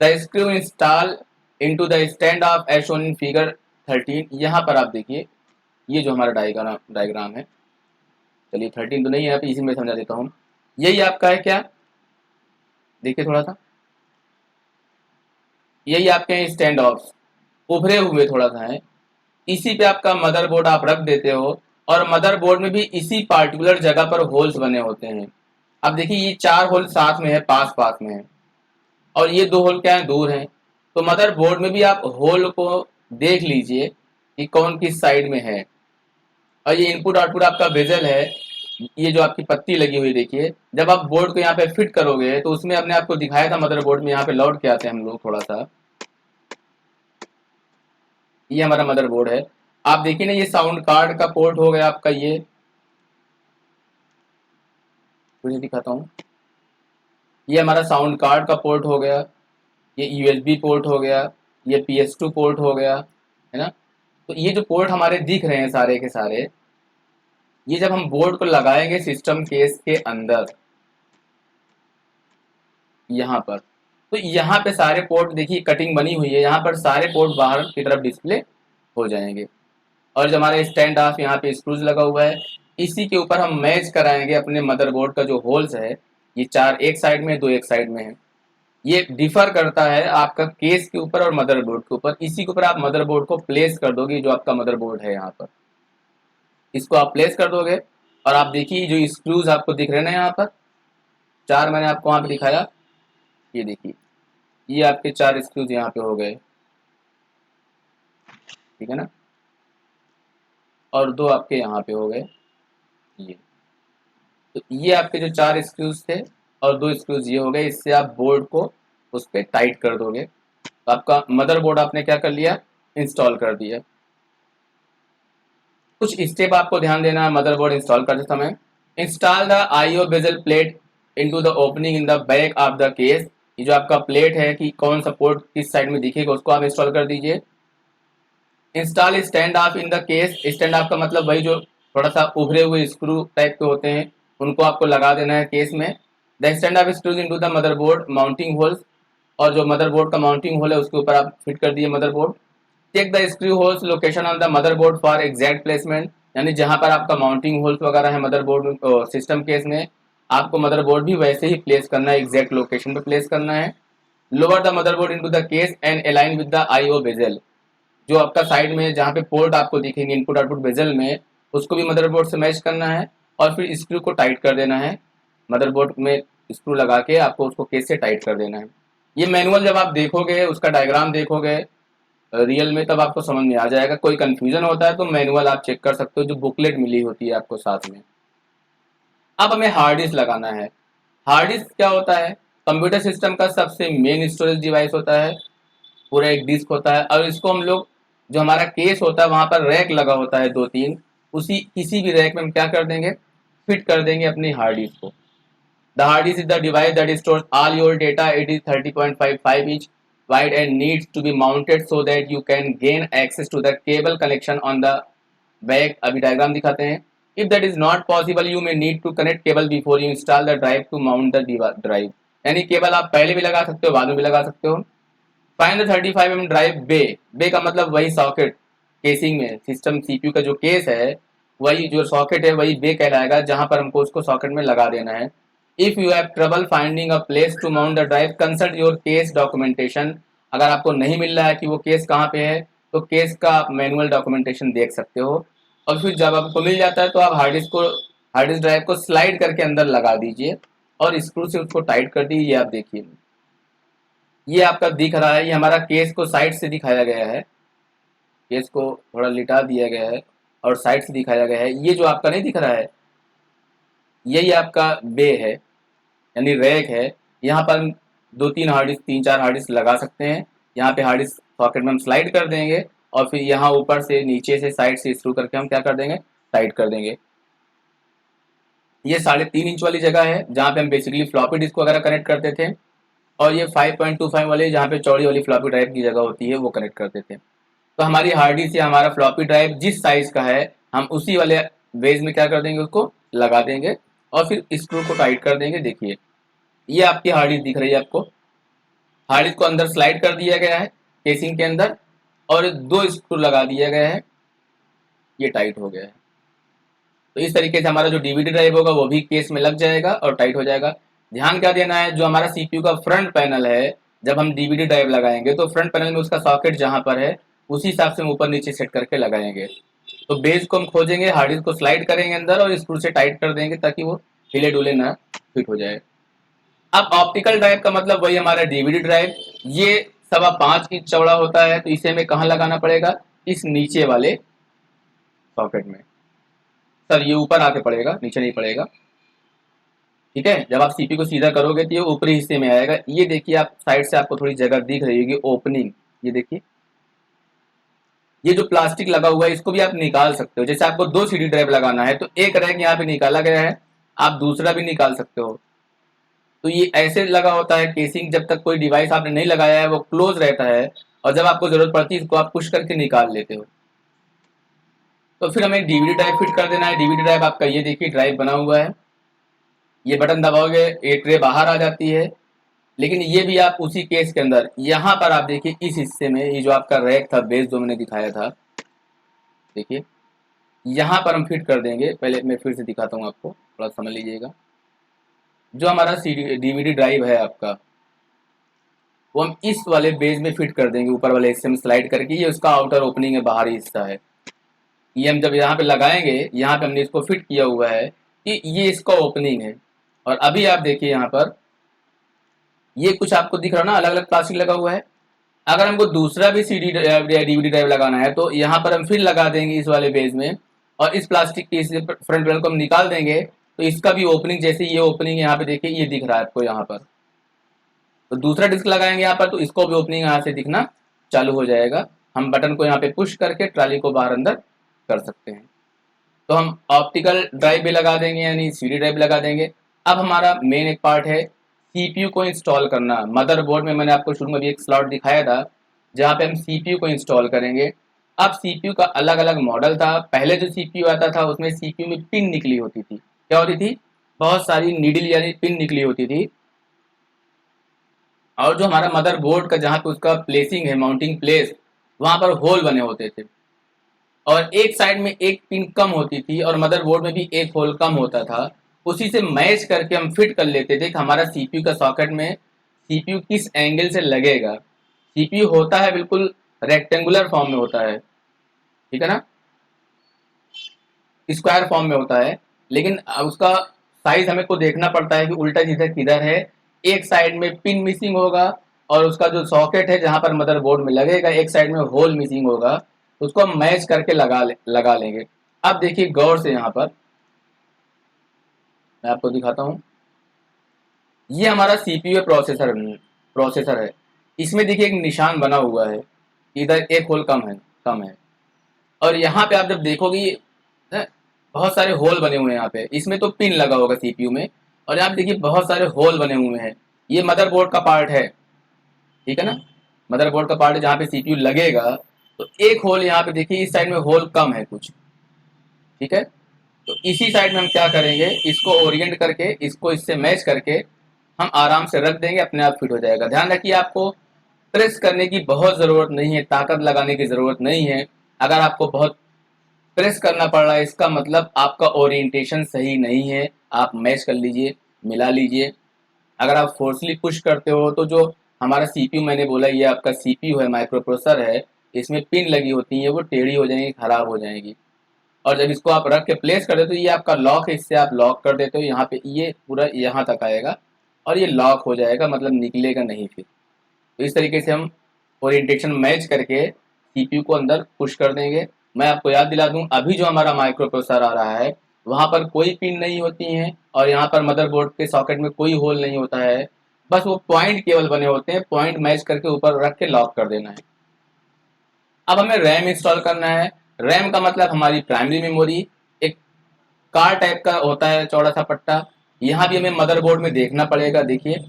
The screw install into the standoff as shown in figure 13। यहाँ पर आप देखिए ये जो हमारा डायग्राम है, चलिए 13 तो नहीं है, इसी में समझा देता हूँ। यही आपका है क्या, देखिए थोड़ा सा, यही आपके हैं स्टैंड ऑफ, उभरे हुए थोड़ा सा है। इसी पे आपका मदरबोर्ड आप रख देते हो और मदरबोर्ड में भी इसी पार्टिकुलर जगह पर होल्स बने होते हैं। अब देखिए ये 4 होल साथ में है, पास पास में है, और ये 2 होल क्या है, दूर हैं। तो मदरबोर्ड में भी आप होल को देख लीजिए कि कौन किस साइड में है। और ये इनपुट आउटपुट आपका बेजल है, ये जो आपकी पत्ती लगी हुई देखिए, जब आप बोर्ड को यहाँ पे फिट करोगे तो उसमें हमने आपको दिखाया था मदरबोर्ड में, यहाँ पे लौट के आते हैं हम लोग थोड़ा सा। ये हमारा मदरबोर्ड है। आप देखिए ना, ये साउंड कार्ड का पोर्ट हो गया आपका, ये मुझे दिखाता हूँ, ये हमारा साउंड कार्ड का पोर्ट हो गया, ये यूएसबी पोर्ट हो गया, ये PS2 पोर्ट हो गया, है ना। तो ये जो पोर्ट हमारे दिख रहे हैं सारे के सारे, ये जब हम बोर्ड को लगाएंगे सिस्टम केस के अंदर यहाँ पर, तो यहाँ पे सारे पोर्ट देखिए कटिंग बनी हुई है, यहाँ पर सारे पोर्ट बाहर की तरफ डिस्प्ले हो जाएंगे। और जो हमारा स्टैंड ऑफ यहाँ पे स्क्रूज लगा हुआ है, इसी के ऊपर हम मैच कराएंगे अपने मदरबोर्ड का जो होल्स है, ये 4 एक साइड में, 2 एक साइड में है। ये डिफर करता है आपका केस के ऊपर और मदरबोर्ड के ऊपर। इसी के ऊपर आप मदरबोर्ड को प्लेस कर दोगे, जो आपका मदरबोर्ड है यहाँ पर, इसको आप प्लेस कर दोगे। और आप देखिए जो स्क्रूज आपको दिख रहे हैं ना यहाँ पर, 4 मैंने आपको वहाँ पे दिखाया, ये देखिए, ये आपके 4 स्क्रूज यहाँ पे हो गए, ठीक है ना, और 2 आपके यहाँ पे हो गए, ये। तो ये आपके जो 4 स्क्रूज थे और 2 स्क्रूज ये हो गए, इससे आप बोर्ड को उस पर टाइट कर दोगे। तो आपका मदरबोर्ड आपने क्या कर लिया, इंस्टॉल कर दिया। कुछ स्टेप आपको ध्यान देना है मदरबोर्ड इंस्टॉल करते समय। Install the IO bezel plate into the opening in the back of the case. ये जो आपका प्लेट है कि कौन सा पोर्ट किस साइड में दिखेगा, उसको आप इंस्टॉल कर दीजिए। Install stand of in the case. Stand of का मतलब वही जो थोड़ा सा उभरे हुए स्क्रू टाइप के होते हैं, उनको आपको लगा देना है केस में। The standoff screws into the motherboard mounting holes. और जो मदरबोर्ड का माउंटिंग होल है उसके ऊपर आप फिट कर दिए motherboard. Check the screw holes location on the motherboard for exact placement. यानी जहां पर आपका माउंटिंग होल्स वगैरह है मदरबोर्ड सिस्टम केस में, आपको मदरबोर्ड भी वैसे ही प्लेस करना है, एग्जैक्ट लोकेशन पे प्लेस करना है। Lower the motherboard into the case and align with the IO bezel. जो आपका साइड में जहाँ पे पोर्ट आपको दिखेंगे इनपुट आउटपुट बेजल में, उसको भी मदरबोर्ड से मैच करना है और फिर स्क्रू को टाइट कर देना है। मदरबोर्ड में स्क्रू लगा के आपको उसको केस से टाइट कर देना है। ये मैनुअल जब आप देखोगे, उसका डायग्राम देखोगे रियल में, तब आपको समझ में आ जाएगा। कोई कंफ्यूजन होता है तो मैनुअल आप चेक कर सकते हो, जो बुकलेट मिली होती है आपको साथ में। अब हमें हार्ड डिस्क लगाना है। हार्ड डिस्क क्या होता है, कंप्यूटर सिस्टम का सबसे मेन स्टोरेज डिवाइस होता है। पूरा एक डिस्क होता है और इसको हम लोग, जो हमारा केस होता है वहां पर रैक लगा होता है 2-3, उसी किसी भी रैक में हम क्या कर देंगे, फिट कर देंगे अपनी हार्ड डिस्क को। The hard disk is the device that stores all your data. It is 30.55 inch wide and needs to be mounted so that you can gain access to the cable connection on the back। अभी डायग्राम दिखाते हैं। If that is not possible, you may need to connect cable before you install the drive to mount the drive। यानी केबल आप पहले भी लगा सकते हो, बाद में भी लगा सकते हो। फाइंड द 35 mm ड्राइव बे। बे का मतलब वही सॉकेट, केसिंग में सिस्टम सीपीयू का जो केस है, वही जो सॉकेट है वही बे कहलाएगा, जहां पर हमको उसको सॉकेट में लगा देना है। If you have trouble finding a place to mount the drive, consult your case documentation. अगर आपको नहीं मिल रहा है कि वो केस कहाँ पे है, तो केस का आप मैनुअल डॉक्यूमेंटेशन देख सकते हो। और फिर जब आपको मिल जाता है तो आप हार्ड डिस्क ड्राइव को स्लाइड करके अंदर लगा दीजिए और स्क्रू से उसको टाइट कर दीजिए। ये आप देखिए, ये आपका दिख रहा है, ये हमारा केस को साइड से दिखाया गया है। केस को थोड़ा लिटा दिया गया है और साइड से दिखाया गया है। ये जो आपका नहीं दिख रहा है, यही आपका बे है, यानी रैक है। यहाँ पर हम 2-3 हार्ड डिस्क, 3-4 हार्ड डिस्क लगा सकते हैं। यहाँ पे हार्ड डिस्क सॉकेट में हम स्लाइड कर देंगे और फिर यहाँ ऊपर से नीचे से साइड से स्क्रू करके हम क्या कर देंगे, टाइट कर देंगे। ये 3.5 इंच वाली जगह है जहाँ पे हम बेसिकली फ्लॉपी डिस्क वगैरह कनेक्ट करते थे, और ये 5.25 वाली जहाँ पे चौड़ी वाली फ्लॉपी ड्राइव की जगह होती है वो कनेक्ट करते थे। तो हमारी हार्ड डिस्क या हमारा फ्लॉपी ड्राइव जिस साइज का है, हम उसी वाले बेस में क्या कर देंगे, उसको लगा देंगे और फिर स्क्रू को टाइट कर देंगे। देखिए ये आपकी हार्ड डिस्क दिख रही है आपको। हार्ड डिस्क को अंदर स्लाइड कर दिया गया है केसिंग के अंदर और 2 स्क्रू लगा दिया गया है, ये टाइट हो गया है। तो इस तरीके से हमारा जो डीवीडी ड्राइव होगा वो भी केस में लग जाएगा और टाइट हो जाएगा। ध्यान क्या देना है, जो हमारा सीपीयू का फ्रंट पैनल है, जब हम डीवीडी ड्राइव लगाएंगे तो फ्रंट पैनल में उसका सॉकेट जहां पर है उसी हिसाब से हम ऊपर नीचे सेट करके लगाएंगे। तो बेस को हम खोजेंगे, हार्ड डिस्क को स्लाइड करेंगे अंदर और स्क्रू से टाइट कर देंगे ताकि वो हिले डुले ना फिट हो जाए। अब ऑप्टिकल ड्राइव का मतलब वही हमारा डीवीडी ड्राइव। ये 5.25 इंच चौड़ा होता है, तो इसे हमें कहाँ लगाना पड़ेगा, इस नीचे वाले सॉकेट में। सर ये ऊपर आके पड़ेगा, नीचे नहीं पड़ेगा, ठीक है। जब आप सीपी को सीधा करोगे तो ये ऊपरी हिस्से में आएगा। ये देखिए, आप साइड से आपको थोड़ी जगह दिख रही होगी, ओपनिंग, ये देखिए, ये जो प्लास्टिक लगा हुआ है इसको भी आप निकाल सकते हो। जैसे आपको 2 CD ड्राइव लगाना है तो एक रैक यहाँ पे निकाला गया है, आप दूसरा भी निकाल सकते हो। तो ये ऐसे लगा होता है केसिंग, जब तक कोई डिवाइस आपने नहीं लगाया है वो क्लोज रहता है, और जब आपको जरूरत पड़ती है इसको आप पुश करके निकाल लेते हो। तो फिर हमें डीवीडी ड्राइव फिट कर देना है। डीवीडी ड्राइव आपका ये देखिए ड्राइव बना हुआ है, ये बटन दबाओगे ये ट्रे बाहर आ जाती है। लेकिन ये भी आप उसी केस के अंदर यहाँ पर आप देखिए इस हिस्से में ये जो आपका रैक था बेस जो मैंने दिखाया था, देखिए यहाँ पर हम फिट कर देंगे। पहले मैं फिर से दिखाता हूँ आपको, थोड़ा समझ लीजिएगा। जो हमारा डीवीडी ड्राइव है आपका वो हम इस वाले बेस में फिट कर देंगे, ऊपर वाले हिस्से में स्लाइड करके। ये उसका आउटर ओपनिंग है, बाहरी हिस्सा है। ये हम जब यहाँ पे लगाएंगे, यहाँ पे हमने इसको फिट किया हुआ है कि ये इसका ओपनिंग है। और अभी आप देखिए यहाँ पर ये कुछ आपको दिख रहा है ना, अलग अलग प्लास्टिक लगा हुआ है। अगर हमको दूसरा भी CD डीवीडी ड्राइव लगाना है तो यहाँ पर हम फिर लगा देंगे इस वाले बेस में, और इस प्लास्टिक के इस फ्रंट पैनल को हम निकाल देंगे तो इसका भी ओपनिंग, जैसे ये ओपनिंग यहाँ पे देखिए ये दिख रहा है आपको यहाँ पर। तो दूसरा डिस्क लगाएंगे यहाँ पर तो इसको भी ओपनिंग यहाँ से दिखना चालू हो जाएगा। हम बटन को यहाँ पे पुश करके ट्राली को बाहर अंदर कर सकते हैं। तो हम ऑप्टिकल ड्राइव भी लगा देंगे, यानी CD ड्राइव लगा देंगे। अब हमारा मेन एक पार्ट है CPU को इंस्टॉल करना। मदरबोर्ड में मैंने आपको शुरू में भी एक स्लॉट दिखाया था जहाँ पे हम CPU को इंस्टॉल करेंगे। अब CPU का अलग अलग मॉडल था। पहले जो CPU आता था उसमें CPU में पिन निकली होती थी। क्या होती थी? बहुत सारी नीडल यानी पिन निकली होती थी। और जो हमारा मदरबोर्ड का जहाँ पे उसका प्लेसिंग है, माउंटिंग प्लेस, वहाँ पर होल बने होते थे और एक साइड में एक पिन कम होती थी और मदरबोर्ड में भी एक होल कम होता था। उसी से मैच करके हम फिट कर लेते थे कि हमारा सीपीयू का सॉकेट में सीपीयू किस एंगल से लगेगा। सीपीयू होता है बिल्कुल रेक्टेंगुलर फॉर्म में होता है, ठीक है ना, स्क्वायर फॉर्म में होता है। लेकिन उसका साइज हमें को देखना पड़ता है कि उल्टा सीधा किधर है। एक साइड में पिन मिसिंग होगा और उसका जो सॉकेट है जहां पर मदरबोर्ड में लगेगा एक साइड में होल मिसिंग होगा। उसको हम मैच करके लगा लेंगे। अब देखिए गौर से, यहाँ पर मैं आपको दिखाता हूँ। ये हमारा सीपीयू प्रोसेसर है। इसमें देखिए एक निशान बना हुआ है, इधर एक होल कम है। और यहाँ पे आप जब देखोगे है, बहुत सारे होल बने हुए हैं यहाँ पे। इसमें तो पिन लगा होगा सीपीयू में, और यहाँ पे देखिए बहुत सारे होल बने हुए हैं। ये मदरबोर्ड का पार्ट है, ठीक है ना, मदरबोर्ड का पार्ट है जहाँ पे सीपीयू लगेगा। तो एक होल यहाँ पे देखिए इस साइड में होल कम है कुछ, ठीक है। तो इसी साइड में हम क्या करेंगे, इसको ओरिएंट करके इसको इससे मैच करके हम आराम से रख देंगे, अपने आप फिट हो जाएगा। ध्यान रखिए आपको प्रेस करने की बहुत ज़रूरत नहीं है, ताकत लगाने की ज़रूरत नहीं है। अगर आपको बहुत प्रेस करना पड़ रहा है इसका मतलब आपका ओरिएंटेशन सही नहीं है। आप मैच कर लीजिए, मिला लीजिए। अगर आप फोर्सली पुश करते हो तो जो हमारा सीपीयू, मैंने बोला ये आपका सीपीयू है, माइक्रो प्रोसेसर है, इसमें पिन लगी होती है वो टेढ़ी हो जाएंगी, खराब हो जाएंगी। और जब इसको आप रख के प्लेस कर देते हो, ये आपका लॉक है, इससे आप लॉक कर देते हो यहाँ पे, ये पूरा यहाँ तक आएगा और ये लॉक हो जाएगा, मतलब निकलेगा नहीं फिर। तो इस तरीके से हम ओरिएंटेशन मैच करके सीपीयू को अंदर पुश कर देंगे। मैं आपको याद दिला दूं, अभी जो हमारा माइक्रो प्रोसेसर आ रहा है वहाँ पर कोई पिन नहीं होती हैं और यहाँ पर मदरबोर्ड के सॉकेट में कोई होल नहीं होता है। बस वो पॉइंट केवल बने होते हैं, पॉइंट मैच करके ऊपर रख के लॉक कर देना है। अब हमें रैम इंस्टॉल करना है। रैम का मतलब हमारी प्राइमरी मेमोरी, एक कार टाइप का होता है चौड़ा सा पट्टा। यहाँ भी हमें मदरबोर्ड में देखना पड़ेगा। देखिए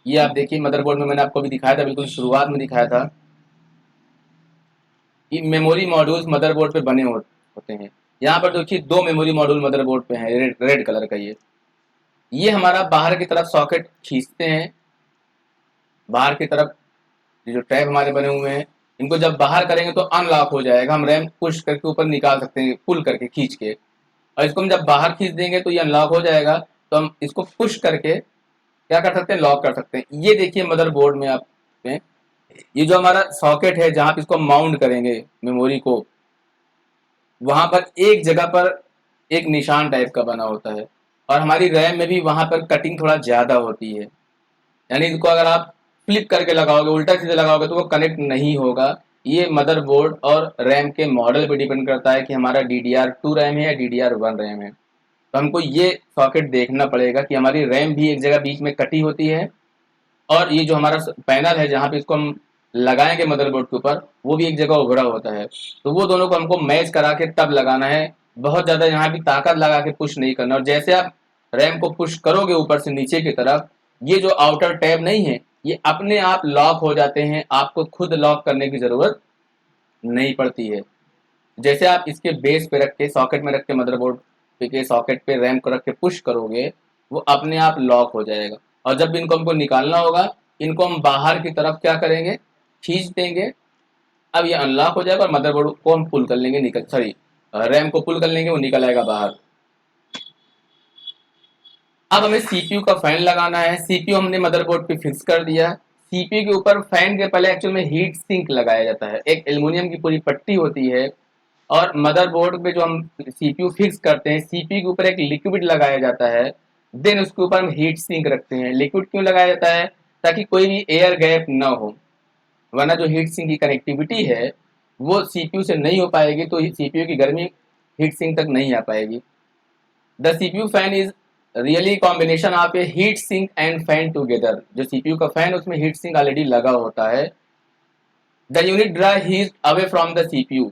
ये आप देखिए मदरबोर्ड में मैंने आपको भी दिखाया था, बिल्कुल शुरुआत में दिखाया था कि मेमोरी मॉड्यूल्स मदरबोर्ड पे बने होते हैं। यहाँ पर देखिए 2 मेमोरी मॉड्यूल मदरबोर्ड पे हैं, रेड कलर का। ये हमारा बाहर की तरफ सॉकेट खींचते हैं, बाहर की तरफ ये जो टैब हमारे बने हुए हैं इनको जब बाहर करेंगे तो अनलॉक हो जाएगा। हम रैम पुश करके ऊपर निकाल सकते हैं, पुल करके खींच के, और इसको हम जब बाहर खींच देंगे तो ये अनलॉक हो जाएगा। तो हम इसको पुश करके क्या कर सकते हैं, लॉक कर सकते हैं। ये देखिए मदरबोर्ड में आप ये जो हमारा सॉकेट है जहाँ पे इसको माउंट करेंगे मेमोरी को, वहां पर एक जगह पर एक निशान टाइप का बना होता है। और हमारी रैम में भी वहां पर कटिंग थोड़ा ज्यादा होती है, यानी इसको अगर आप फ्लिप करके लगाओगे, उल्टा सीधे लगाओगे तो वो कनेक्ट नहीं होगा। ये मदरबोर्ड और रैम के मॉडल पे डिपेंड करता है कि हमारा DDR2 रैम है या DDR1 रैम है। तो हमको ये सॉकेट देखना पड़ेगा कि हमारी रैम भी एक जगह बीच में कटी होती है और ये जो हमारा पैनल है जहाँ पे इसको हम लगाएंगे मदरबोर्ड के ऊपर, वो भी एक जगह उभरा होता है। तो वो दोनों को हमको मैच करा के तब लगाना है, बहुत ज़्यादा यहाँ भी ताकत लगा के पुश नहीं करना। और जैसे आप रैम को पुश करोगे ऊपर से नीचे की तरफ, ये जो आउटर टैब नहीं है ये अपने आप लॉक हो जाते हैं, आपको खुद लॉक करने की ज़रूरत नहीं पड़ती है। जैसे आप इसके बेस पे रख के, सॉकेट में रख के, मदरबोर्ड पे के सॉकेट पे रैम को रख के पुश करोगे, वो अपने आप लॉक हो जाएगा। और जब इनको हमको निकालना होगा, इनको हम बाहर की तरफ क्या करेंगे, खींच देंगे। अब ये अनलॉक हो जाएगा और मदरबोर्ड को हम पुल कर लेंगे, निकल सॉरी रैम को पुल कर लेंगे, वो निकल आएगा बाहर। अब हमें सीपीयू का फैन लगाना है। सीपीयू हमने मदरबोर्ड पे फिक्स कर दिया। सीपीयू के ऊपर फैन के पहले एक्चुअल में हीट सिंक लगाया जाता है, एक एल्युमिनियम की पूरी पट्टी होती है। और मदरबोर्ड पे जो हम सीपीयू फिक्स करते हैं, सीपीयू के ऊपर एक लिक्विड लगाया जाता है, देन उसके ऊपर हम हीट सिंक रखते हैं। लिक्विड क्यों लगाया जाता है, ताकि कोई भी एयर गैप ना हो, वरना जो हीट सिंक की कनेक्टिविटी है वो सीपीयू से नहीं हो पाएगी, तो सीपीयू की गर्मी हीट सिंक तक नहीं आ पाएगी। The CPU fan is really combination of a heat sink and fan together. जो सीपीयू का फैन उसमें हीट सिंक ऑलरेडी लगा होता है। The unit draw heat away from the CPU,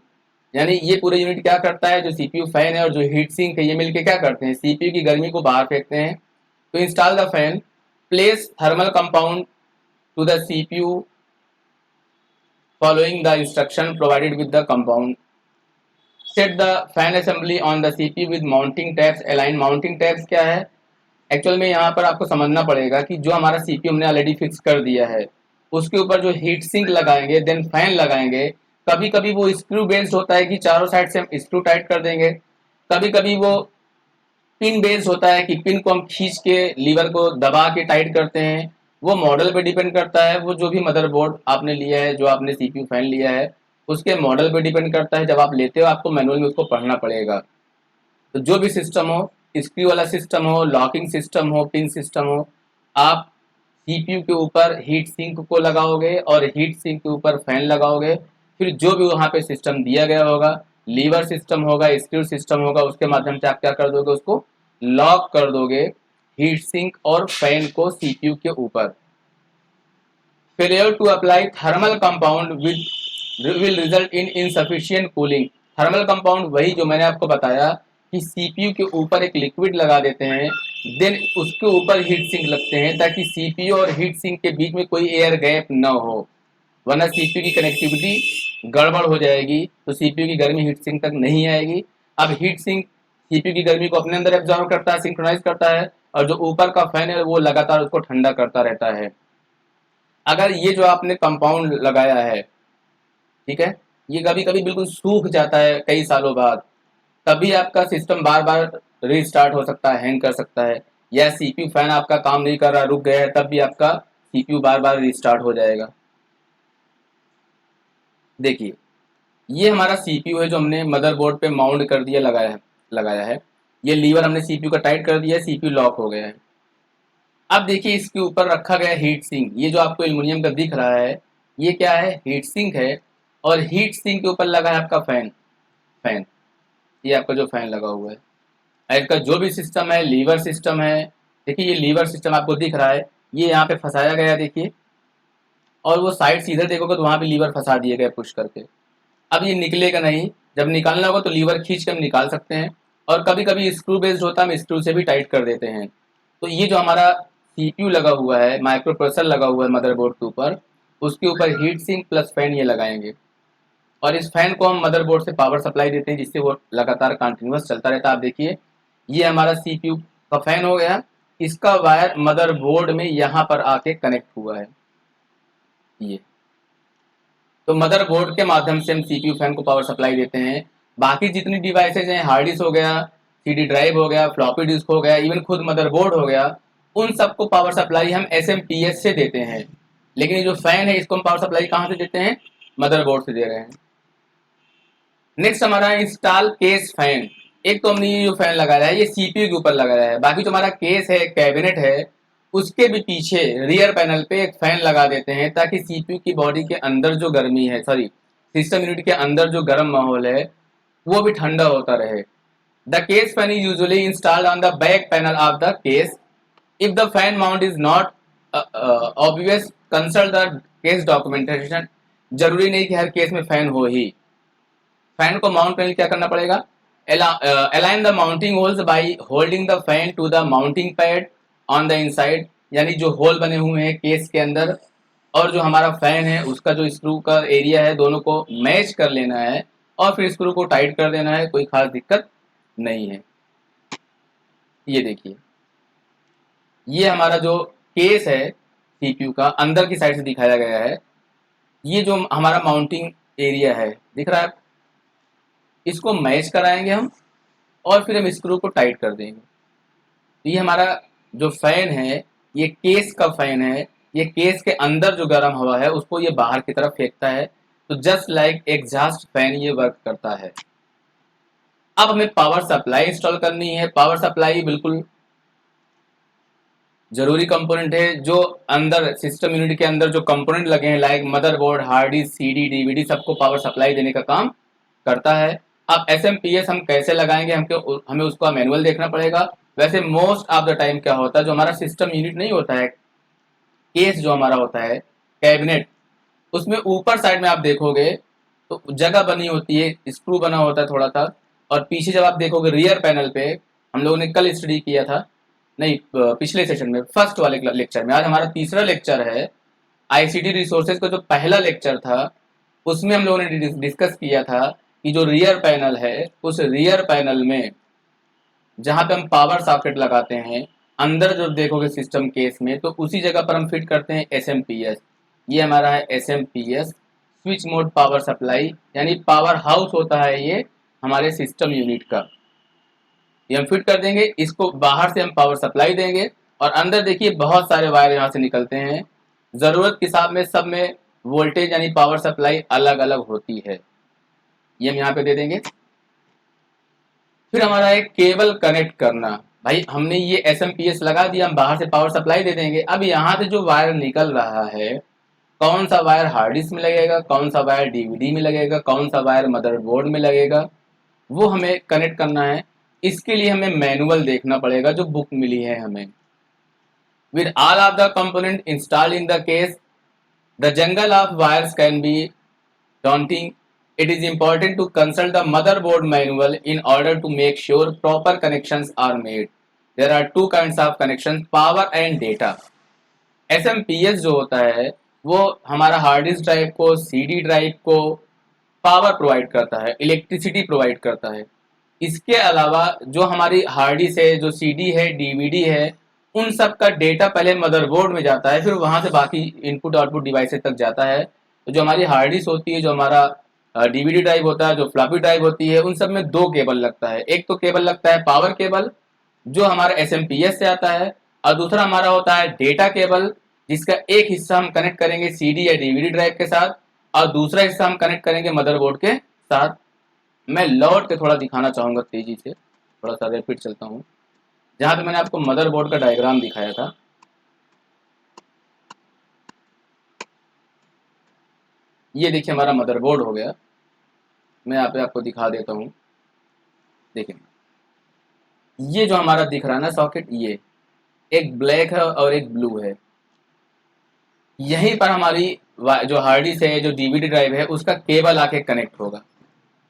यानी ये पूरे यूनिट क्या करता है, जो सीपीयू फैन है और जो हीट सिंक है, ये मिलके क्या करते हैं, सीपीयू की गर्मी को बाहर फेंकते हैं। तो install the fan, place thermal compound to the CPU following the instruction provided with the compound. Set the fan assembly on the CPU with mounting tabs aligned. Mounting tabs क्या है, एक्चुअल में यहाँ पर आपको समझना पड़ेगा कि जो हमारा सीपीयू हमने ऑलरेडी फिक्स कर दिया है, उसके ऊपर जो हीट सिंक लगाएंगे, देन फैन लगाएंगे। कभी कभी वो स्क्रू बेस्ड होता है कि चारों साइड से हम स्क्रू टाइट कर देंगे, कभी कभी वो पिन बेस्ड होता है कि पिन को हम खींच के लीवर को दबा के टाइट करते हैं। वो मॉडल पे डिपेंड करता है, वो जो भी मदरबोर्ड आपने लिया है, जो आपने सीपीयू फैन लिया है, उसके मॉडल पे डिपेंड करता है। जब आप लेते हो आपको मैनुअल में उसको पढ़ना पड़ेगा। तो जो भी सिस्टम हो, स्क्रू वाला सिस्टम हो, लॉकिंग सिस्टम हो, पिन सिस्टम हो, आप सीपीयू के ऊपर हीट सिंक को लगाओगे और हीट सिंक के ऊपर फैन लगाओगे। फिर जो भी वहाँ पे सिस्टम दिया गया होगा, लीवर सिस्टम होगा, स्क्रू सिस्टम होगा, उसके माध्यम से आप क्या कर दोगे, उसको लॉक कर दोगे हीट सिंक और फैन को सीपीयू के ऊपर। Failure to apply thermal compound will result in insufficient cooling. Thermal compound वही जो मैंने आपको बताया कि सीपीयू के ऊपर एक लिक्विड लगा देते हैं, देन उसके ऊपर हीट सिंक लगते हैं, ताकि सीपीयू और हीट सिंक के बीच में कोई एयर गैप न हो, वरना सीपीयू की कनेक्टिविटी गड़बड़ हो जाएगी, तो सीपीयू की गर्मी हीट सिंक तक नहीं आएगी। अब हीट सिंक सीपीयू की गर्मी को अपने अंदर एब्जॉर्व करता है, सिंक्रोनाइज करता है, और जो ऊपर का फैन है वो लगातार उसको ठंडा करता रहता है। अगर ये जो आपने कंपाउंड लगाया है, ठीक है, ये कभी कभी बिल्कुल सूख जाता है कई सालों बाद, तभी आपका सिस्टम बार बार रीस्टार्ट हो सकता है, हैंग कर सकता है, या सीपीयू फैन आपका काम नहीं कर रहा, रुक गया है, तब भी आपका सीपीयू बार बार रीस्टार्ट हो जाएगा। देखिए, ये हमारा सीपीयू है जो हमने मदरबोर्ड पे माउंट कर दिया, लगाया है। ये लीवर हमने सीपीयू का टाइट कर दिया है, सीपीयू लॉक हो गया है। अब देखिए इसके ऊपर रखा गया हीट सिंक, ये जो आपको एल्युमिनियम का दिख रहा है, ये क्या है, हीट सिंक है। और हीट सिंक के ऊपर लगा है आपका फैन। फैन, ये आपका जो फैन लगा हुआ है, इसका जो भी सिस्टम है, लीवर सिस्टम है। देखिए ये लीवर सिस्टम आपको दिख रहा है, ये यहाँ पे फंसाया गया है, देखिए। और वो साइड से इधर देखोगे तो वहाँ पे लीवर फंसा दिए गए पुश करके। अब ये निकलेगा नहीं, जब निकालना होगा तो लीवर खींच के हम निकाल सकते हैं, और कभी कभी स्क्रू बेस्ड होता है, हम स्क्रू से भी टाइट कर देते हैं। तो ये जो हमारा सीपीयू लगा हुआ है, माइक्रो प्रोसेसर लगा हुआ है मदरबोर्ड के ऊपर, उसके ऊपर हीट सिंक प्लस फैन ये लगाएंगे। और इस फैन को हम मदरबोर्ड से पावर सप्लाई देते हैं, जिससे वो लगातार कंटिन्यूअस चलता रहता है। आप देखिए ये हमारा सीपीयू का फैन हो गया, इसका वायर मदरबोर्ड में यहाँ पर आके कनेक्ट हुआ है। ये तो मदरबोर्ड के माध्यम से हम सीपीयू फैन को पावर सप्लाई देते हैं। बाकी जितनी डिवाइसेज हैं, हार्ड डिस्क हो गया, सीडी ड्राइव हो गया, फ्लॉपी डिस्क हो गया, इवन खुद मदरबोर्ड हो गया, उन सबको पावर सप्लाई हम एसएमपीएस से देते हैं। लेकिन ये जो फैन है इसको हम पावर सप्लाई कहाँ से देते हैं, मदरबोर्ड से दे रहे हैं। नेक्स्ट हमारा इंस्टॉल केस फैन। एक तो हमने ये जो फैन लगाया है ये सीपीयू के ऊपर लगाया है, बाकी जो हमारा केस है, कैबिनेट है, उसके भी पीछे रियर पैनल पे एक फैन लगा देते हैं, ताकि सीपीयू की बॉडी के अंदर जो गर्मी है, सॉरी सिस्टम यूनिट के अंदर जो गर्म माहौल है वो भी ठंडा होता रहे। The case fan is usually installed on the back panel of the case. If the fan mount is not obvious, consult the case documentation. जरूरी नहीं कि हर केस में फैन हो ही। फैन को माउंट करने के लिए क्या करना पड़ेगा, align the mounting holes by holding the fan to the mounting pad on the inside, यानी जो होल बने हुए हैं केस के अंदर और जो हमारा फैन है उसका जो स्क्रू का एरिया है दोनों को मैच कर लेना है और फिर स्क्रू को टाइट कर देना है, कोई खास दिक्कत नहीं है। ये देखिए, ये हमारा जो केस है सीपीयू का अंदर की साइड से दिखाया गया है। ये जो हमारा माउंटिंग एरिया है दिख रहा है, इसको मैच कराएंगे हम और फिर हम स्क्रू को टाइट कर देंगे। तो ये हमारा जो फैन है ये केस का फैन है, ये केस के अंदर जो गर्म हवा है उसको ये बाहर की तरफ फेंकता है। तो जस्ट लाइक एग्जॉस्ट फैन ये वर्क करता है। अब हमें पावर सप्लाई इंस्टॉल करनी है। पावर सप्लाई बिल्कुल जरूरी कंपोनेंट है जो अंदर सिस्टम यूनिट के अंदर जो कंपोनेंट लगे हैं like motherboard, hard disk, CD, DVD सबको पावर सप्लाई देने का काम करता है। अब एसएमपीएस हम कैसे लगाएंगे, हमें उसका मैनुअल देखना पड़ेगा। वैसे मोस्ट ऑफ द टाइम क्या होता है, जो हमारा सिस्टम यूनिट नहीं होता है, केस जो हमारा होता है कैबिनेट, उसमें ऊपर साइड में आप देखोगे तो जगह बनी होती है, स्क्रू बना होता है थोड़ा सा, और पीछे जब आप देखोगे रियर पैनल पे, हम लोगों ने कल स्टडी किया था, नहीं पिछले सेशन में फर्स्ट वाले लेक्चर में, आज हमारा तीसरा लेक्चर है। आईसीटी रिसोर्सेज का जो पहला लेक्चर था उसमें हम लोगों ने डिस्कस किया था कि जो रियर पैनल है उस रियर पैनल में जहां पे हम पावर सॉकेट लगाते हैं अंदर जो देखोगे सिस्टम केस में, तो उसी जगह पर हम फिट करते हैं एसएमपीएस। ये हमारा है SMPS, switch mode power supply, यानी पावर हाउस होता है ये हमारे सिस्टम यूनिट का। ये हम फिट कर देंगे, इसको बाहर से हम पावर सप्लाई देंगे और अंदर देखिए बहुत सारे वायर यहाँ से निकलते हैं। जरूरत के हिसाब में सब में वोल्टेज यानी पावर सप्लाई अलग अलग होती है, ये हम यहाँ पे दे देंगे। फिर हमारा एक केबल कनेक्ट करना। भाई हमने ये एसएमपीएस लगा दिया, हम बाहर से पावर सप्लाई दे देंगे। अब यहाँ से जो वायर निकल रहा है, कौन सा वायर हार्ड डिस्क में लगेगा, कौन सा वायर डीवीडी में लगेगा, कौन सा वायर मदरबोर्ड में लगेगा, वो हमें कनेक्ट करना है। इसके लिए हमें मैनुअल देखना पड़ेगा जो बुक मिली है हमें। With all of the component installed in the case, the jungle of wires can be daunting. It is important to consult the motherboard manual in order to make sure proper connections are made. There are two kinds of connections, power and data. SMPS जो होता है वो हमारा हार्ड डिस्क ड्राइव को, सीडी ड्राइव को पावर प्रोवाइड करता है, इलेक्ट्रिसिटी प्रोवाइड करता है। इसके अलावा जो हमारी हार्ड डिस्क है, जो सीडी है, डीवीडी है, उन सब का डेटा पहले मदरबोर्ड में जाता है, फिर वहां से बाकी इनपुट आउटपुट डिवाइसेस तक जाता है। तो जो हमारी हार्ड डिस्क होती है, जो हमारा डीवीडी ड्राइव होता है, जो फ्लॉपी ड्राइव होती है, उन सब में दो केबल लगता है। एक तो केबल लगता है पावर केबल जो हमारा एसएमपीएस से आता है, और दूसरा हमारा होता है डेटा केबल जिसका एक हिस्सा हम कनेक्ट करेंगे सीडी या डीवीडी ड्राइव के साथ और दूसरा हिस्सा हम कनेक्ट करेंगे मदरबोर्ड के साथ। मैं लौट के थोड़ा दिखाना चाहूंगा तेजी से, थोड़ा सा रैपिड चलता हूँ। जहां पे मैंने आपको मदरबोर्ड का डायग्राम दिखाया था, ये देखिए हमारा मदरबोर्ड हो गया। मैं यहाँ पे आपको दिखा देता हूँ, देखिए ये जो हमारा दिख रहा है ना सॉकेट, ये एक ब्लैक है और एक ब्लू है। यहीं पर हमारी जो हार्ड डिस्क है, जो डीवीडी ड्राइव है, उसका केबल आके कनेक्ट होगा।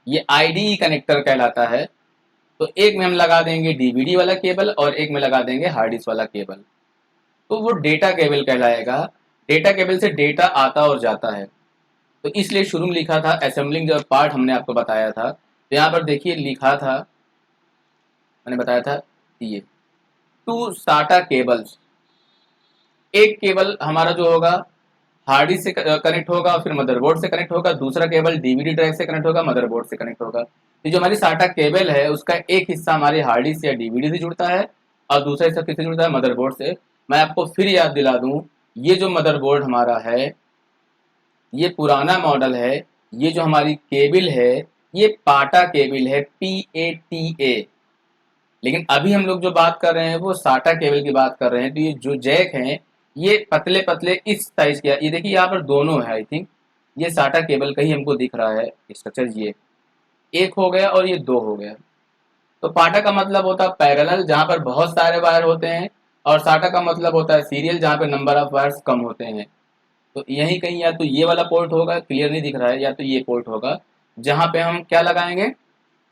ये आईडी कनेक्टर कहलाता है। तो एक में हम लगा देंगे डीवीडी वाला केबल और एक में लगा देंगे हार्ड डिस्क वाला केबल, तो वो डेटा केबल कहलाएगा। डेटा केबल से डेटा आता और जाता है। तो इसलिए शुरू में लिखा था असेंबलिंग जो पार्ट हमने आपको बताया था, तो यहाँ पर देखिए लिखा था, मैंने बताया था ये 2 SATA केबल्स। एक केबल हमारा जो होगा हार्ड डिस्क से कनेक्ट होगा, फिर मदरबोर्ड से कनेक्ट होगा, दूसरा केबल डीवीडी ड्राइव से कनेक्ट होगा, मदरबोर्ड से कनेक्ट होगा। ये जो हमारी SATA केबल है उसका एक हिस्सा हमारी हार्ड डिस्क या डीवीडी से जुड़ता है और दूसरा हिस्सा किससे जुड़ता है, मदरबोर्ड से। मैं आपको फिर याद दिला दूं, ये जो मदरबोर्ड हमारा है ये पुराना मॉडल है। ये जो हमारी केबल है ये पाटा केबल है, PATA। लेकिन अभी हम लोग जो बात कर रहे हैं वो साटा केबल की बात कर रहे हैं। तो ये जो जैक हैं ये पतले पतले इस साइज के, ये देखिए यहाँ पर दोनों है। आई थिंक ये साटा केबल का ही हमको दिख रहा है स्ट्रक्चर। ये एक हो गया और ये दो हो गया। तो पाटा का मतलब होता है पैरेलल, जहाँ पर बहुत सारे वायर होते हैं, और साटा का मतलब होता है सीरियल, जहाँ पे नंबर ऑफ वायर्स कम होते हैं। तो यहीं कहीं या तो ये वाला पोर्ट होगा, क्लियर नहीं दिख रहा है, या तो ये पोर्ट होगा जहाँ पे हम क्या लगाएंगे,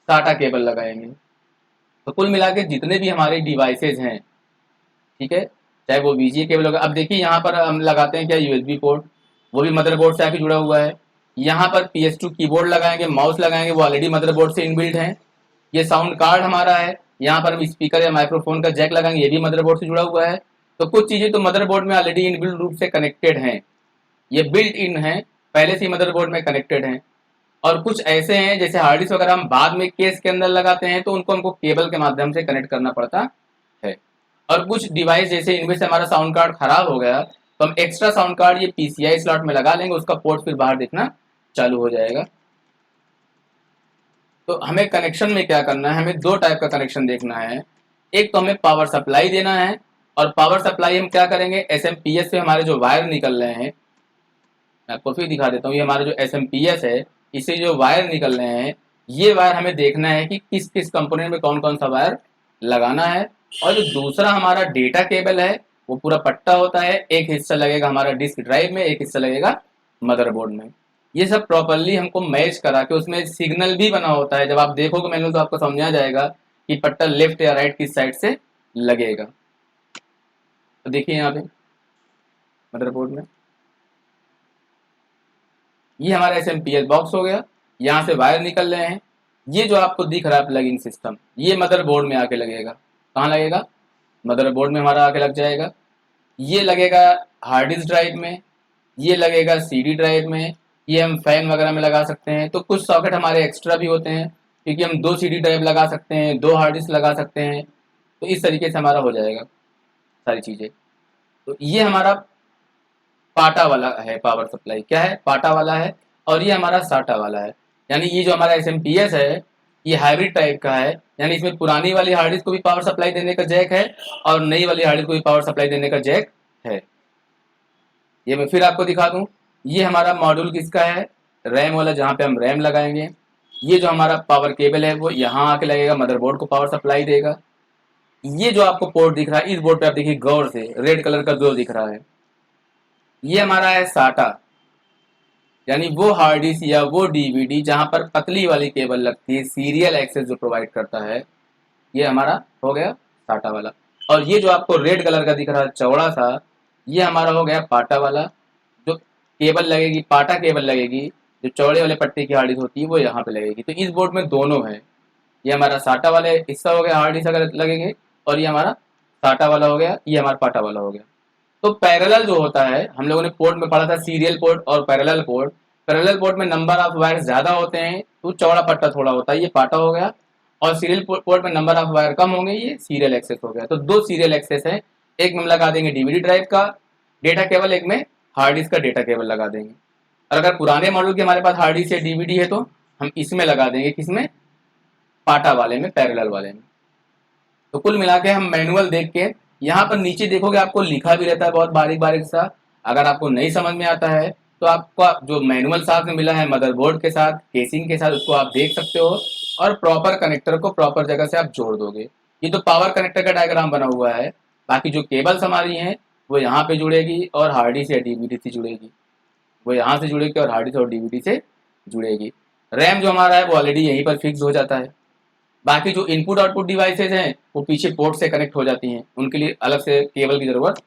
साटा केबल लगाएंगे। तो कुल मिला के जितने भी हमारे डिवाइसेज हैं, ठीक है, चाहे वो VGA केबल होगा। अब देखिए यहाँ पर हम लगाते हैं क्या, USB पोर्ट, वो भी मदरबोर्ड से आके जुड़ा हुआ है। यहाँ पर PS2 कीबोर्ड लगाएंगे, माउस लगाएंगे, वो ऑलरेडी मदरबोर्ड से इनबिल्ट है। ये साउंड कार्ड हमारा है, यहाँ पर हम स्पीकर या माइक्रोफोन का जैक लगाएंगे, ये भी मदरबोर्ड से जुड़ा हुआ है। तो कुछ चीजें तो मदरबोर्ड में ऑलरेडी इनबिल्ट रूप से कनेक्टेड हैं, ये बिल्ट इन है, पहले से ही मदरबोर्ड में कनेक्टेड हैं। और कुछ ऐसे हैं जैसे हार्ड डिस्क वगैरह हम बाद में केस के अंदर लगाते हैं, तो उनको हमको केबल के माध्यम से कनेक्ट करना पड़ता है। और कुछ डिवाइस जैसे इनमें से हमारा साउंड कार्ड खराब हो गया, तो हम एक्स्ट्रा साउंड कार्ड ये PCI स्लॉट में लगा लेंगे, उसका पोर्ट फिर बाहर दिखना चालू हो जाएगा। तो हमें कनेक्शन में क्या करना है, हमें दो टाइप का कनेक्शन देखना है। एक तो हमें पावर सप्लाई देना है, और पावर सप्लाई हम क्या करेंगे, SMPS से हमारे जो वायर निकल रहे हैं, मैं आपको फिर दिखा देता हूँ, ये हमारा जो SMPS है, इससे जो वायर निकल रहे हैं, ये वायर हमें देखना है कि किस किस कंपोनेंट में कौन कौन सा वायर लगाना है। और जो दूसरा हमारा डेटा केबल है, वो पूरा पट्टा होता है, एक हिस्सा लगेगा हमारा डिस्क ड्राइव में, एक हिस्सा लगेगा मदरबोर्ड में। ये सब प्रॉपरली हमको मैच करा के, उसमें सिग्नल भी बना होता है, जब आप देखोगे मैनुअल तो आपको समझ आ जाएगा कि पट्टा लेफ्ट या राइट किस साइड से लगेगा। तो देखिए यहाँ पे मदरबोर्ड में ये हमारा SMPS बॉक्स हो गया, यहाँ से वायर निकल रहे हैं। ये जो आपको दिख रहा है प्लगइन सिस्टम, ये मदरबोर्ड में आके लगेगा। कहाँ लगेगा, मदरबोर्ड में हमारा आके लग जाएगा। ये लगेगा हार्ड डिस्क ड्राइव में, ये लगेगा CD ड्राइव में, ये हम फैन वगैरह में लगा सकते हैं। तो कुछ सॉकेट हमारे एक्स्ट्रा भी होते हैं, क्योंकि हम 2 CD ड्राइव लगा सकते हैं, 2 हार्ड डिस्क लगा सकते हैं। तो इस तरीके से हमारा हो जाएगा सारी चीज़ें। तो ये हमारा पाटा वाला है पावर सप्लाई, क्या है, पाटा वाला है। और ये हमारा साटा वाला है, यानी ये जो हमारा SMPS है, ये हाइब्रिड टाइप का है। यानी इसमें पुरानी वाली हार्ड डिस्क को भी पावर सप्लाई देने का जैक है, और नई वाली हार्ड डिस्क को भी पावर सप्लाई देने का जैक है। ये मैं फिर आपको दिखा दूं, ये हमारा मॉड्यूल किसका है, रैम वाला, जहाँ पे हम रैम लगाएंगे। ये जो हमारा पावर केबल है, वो यहाँ आके लगेगा, मदरबोर्ड को पावर सप्लाई देगा। ये जो आपको पोर्ट दिख रहा है, इस बोर्ड पे आप देखिए गौर से, रेड कलर का जो दिख रहा है, ये हमारा है साटा, यानी वो हार्ड डिस्क या वो DVD जहां पर पतली वाली केबल लगती है, सीरियल एक्सेस जो प्रोवाइड करता है, ये हमारा हो गया साटा वाला। और ये जो आपको रेड कलर का दिख रहा है चौड़ा सा, ये हमारा हो गया पाटा वाला। जो केबल लगेगी, पाटा केबल लगेगी, जो चौड़े वाले पट्टे की हार्ड डिस्क होती है, वो यहाँ पे लगेगी। तो इस बोर्ड में दोनों है, ये हमारा साटा वाला हिस्सा हो गया हार्ड डिस्क अगर लगेंगे, और ये हमारा साटा वाला हो गया, ये हमारा पाटा वाला हो गया। तो पैरेलल जो होता है, हम लोगों ने पोर्ट में पढ़ा था सीरियल पोर्ट और पैरेलल पोर्ट। पैरेलल पोर्ट में नंबर ऑफ वायर ज्यादा होते हैं, तो चौड़ा पट्टा थोड़ा होता है, ये पाटा हो गया। और सीरियल पोर्ट में नंबर ऑफ वायर कम होंगे, ये सीरियल एक्सेस हो गया। तो 2 सीरियल एक्सेस है, एक में हम लगा देंगे DVD ड्राइव का डेटा केबल, एक में हार्ड डिस्क का डेटा केबल लगा देंगे। और अगर पुराने मॉडल के हमारे पास हार्ड डिस्क या DVD है, तो हम इसमें लगा देंगे, किसमें, पाटा वाले में, पैरेलल वाले में। तो कुल मिला के हम मैनुअल देख के, यहाँ पर नीचे देखोगे आपको लिखा भी रहता है बहुत बारीक बारीक सा। अगर आपको नहीं समझ में आता है, तो आपका जो मैनुअल साथ में मिला है मदरबोर्ड के साथ, केसिंग के साथ, उसको आप देख सकते हो, और प्रॉपर कनेक्टर को प्रॉपर जगह से आप जोड़ दोगे। ये तो पावर कनेक्टर का डायग्राम बना हुआ है। बाकी जो केबल्स हमारी हैं, वो यहाँ पे जुड़ेगी और हार्ड डिस्क या DVD से जुड़ेगी, वो यहाँ से जुड़ेगी और हार्ड डिस्क और DVD से जुड़ेगी। रैम जो हमारा है, वो ऑलरेडी यहीं पर फिक्स हो जाता है। बाकी जो इनपुट आउटपुट डिवाइसेज हैं, वो पीछे पोर्ट से कनेक्ट हो जाती हैं, उनके लिए अलग से केबल की जरूरत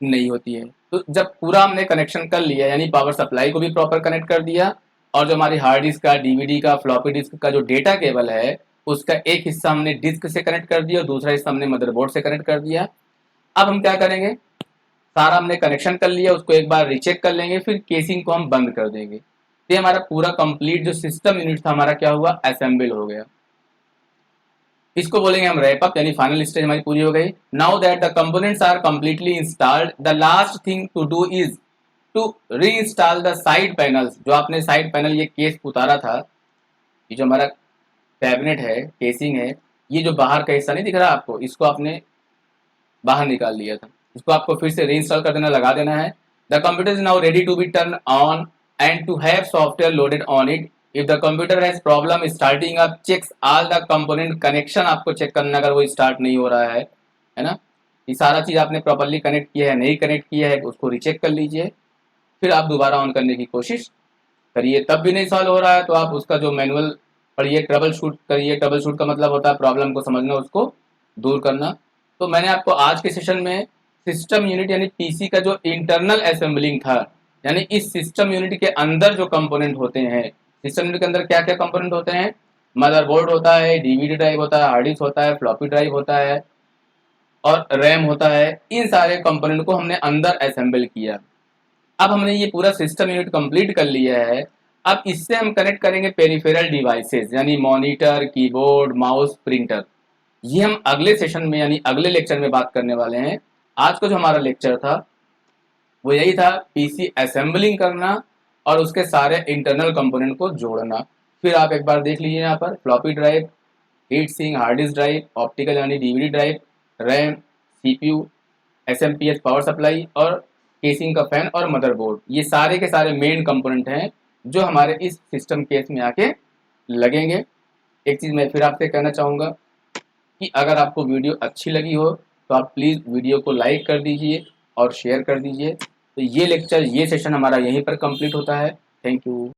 नहीं होती है। तो जब पूरा हमने कनेक्शन कर लिया, यानी पावर सप्लाई को भी प्रॉपर कनेक्ट कर दिया, और जो हमारी हार्ड डिस्क का, DVD का, फ्लॉपी डिस्क का जो डेटा केबल है, उसका एक हिस्सा हमने डिस्क से कनेक्ट कर दिया और दूसरा हिस्सा हमने मदरबोर्ड से कनेक्ट कर दिया। अब हम क्या करेंगे, सारा हमने कनेक्शन कर लिया, उसको एक बार रीचेक कर लेंगे, फिर केसिंग को हम बंद कर देंगे। तो हमारा पूरा कंप्लीट जो सिस्टम यूनिट था हमारा, क्या हुआ, असेंबल हो गया। इसको बोलेंगे हम रैप अप, यानी फाइनल स्टेज हमारी पूरी हो गई। Now that the components are completely installed, the last thing to do is to reinstall the side panels. जो आपने साइड पैनल ये केस उतारा था, ये जो हमारा कैबिनेट है, केसिंग है, ये जो बाहर का हिस्सा नहीं दिख रहा आपको, इसको आपने बाहर निकाल लिया था, इसको आपको फिर से री इंस्टॉल कर देना, लगा देना है। The computer is now ready to be turn on and to have software loaded on it. If the computer has problem starting up, checks all the component connection, आपको चेक करना अगर वो स्टार्ट नहीं हो रहा है ना। ये सारा चीज आपने प्रॉपर्ली कनेक्ट किया है, नहीं कनेक्ट किया है, उसको रिचेक कर लीजिए, फिर आप दोबारा ऑन करने की कोशिश करिए, तब भी नहीं सॉल्व हो रहा है तो आप उसका जो मैनुअल पढ़िए, ट्रबल शूट करिए। ट्रबल शूट का मतलब होता है प्रॉब्लम को समझना, उसको दूर करना। तो मैंने आपको आज के सेशन में सिस्टम यूनिट यानी पीसी का जो इंटरनल असेंबलिंग था, यानी इस सिस्टम यूनिट के अंदर जो कंपोनेंट होते हैं, सिस्टम यूनिट के अंदर क्या क्या कंपोनेंट होते हैं, मदरबोर्ड होता है, डीवीडी ड्राइव होता है, हार्ड डिस्क होता है, फ्लॉपी ड्राइव होता है और रैम होता है। इन सारे कंपोनेंट को हमने अंदर असेंबल किया। अब हमने ये पूरा सिस्टम यूनिट कंप्लीट कर लिया है। अब इससे हम कनेक्ट करेंगे पेरिफेरल डिवाइसेस यानी मॉनिटर, कीबोर्ड, माउस, प्रिंटर। ये हम अगले सेशन में यानी अगले लेक्चर में बात करने वाले हैं। आज का जो हमारा लेक्चर था वो यही था, पीसी असेंबलिंग करना और उसके सारे इंटरनल कंपोनेंट को जोड़ना। फिर आप एक बार देख लीजिए, यहाँ पर floppy drive, heat sink, hard disk drive, optical यानी DVD drive, RAM, CPU, SMPS power supply और केसिंग का फैन और मदरबोर्ड, ये सारे के सारे मेन कंपोनेंट हैं जो हमारे इस सिस्टम केस में आके लगेंगे। एक चीज़ मैं फिर आपसे कहना चाहूँगा कि अगर आपको वीडियो अच्छी लगी हो तो आप प्लीज़ वीडियो को लाइक कर दीजिए और शेयर कर दीजिए। तो ये लेक्चर, ये सेशन हमारा यहीं पर कंप्लीट होता है। Thank you.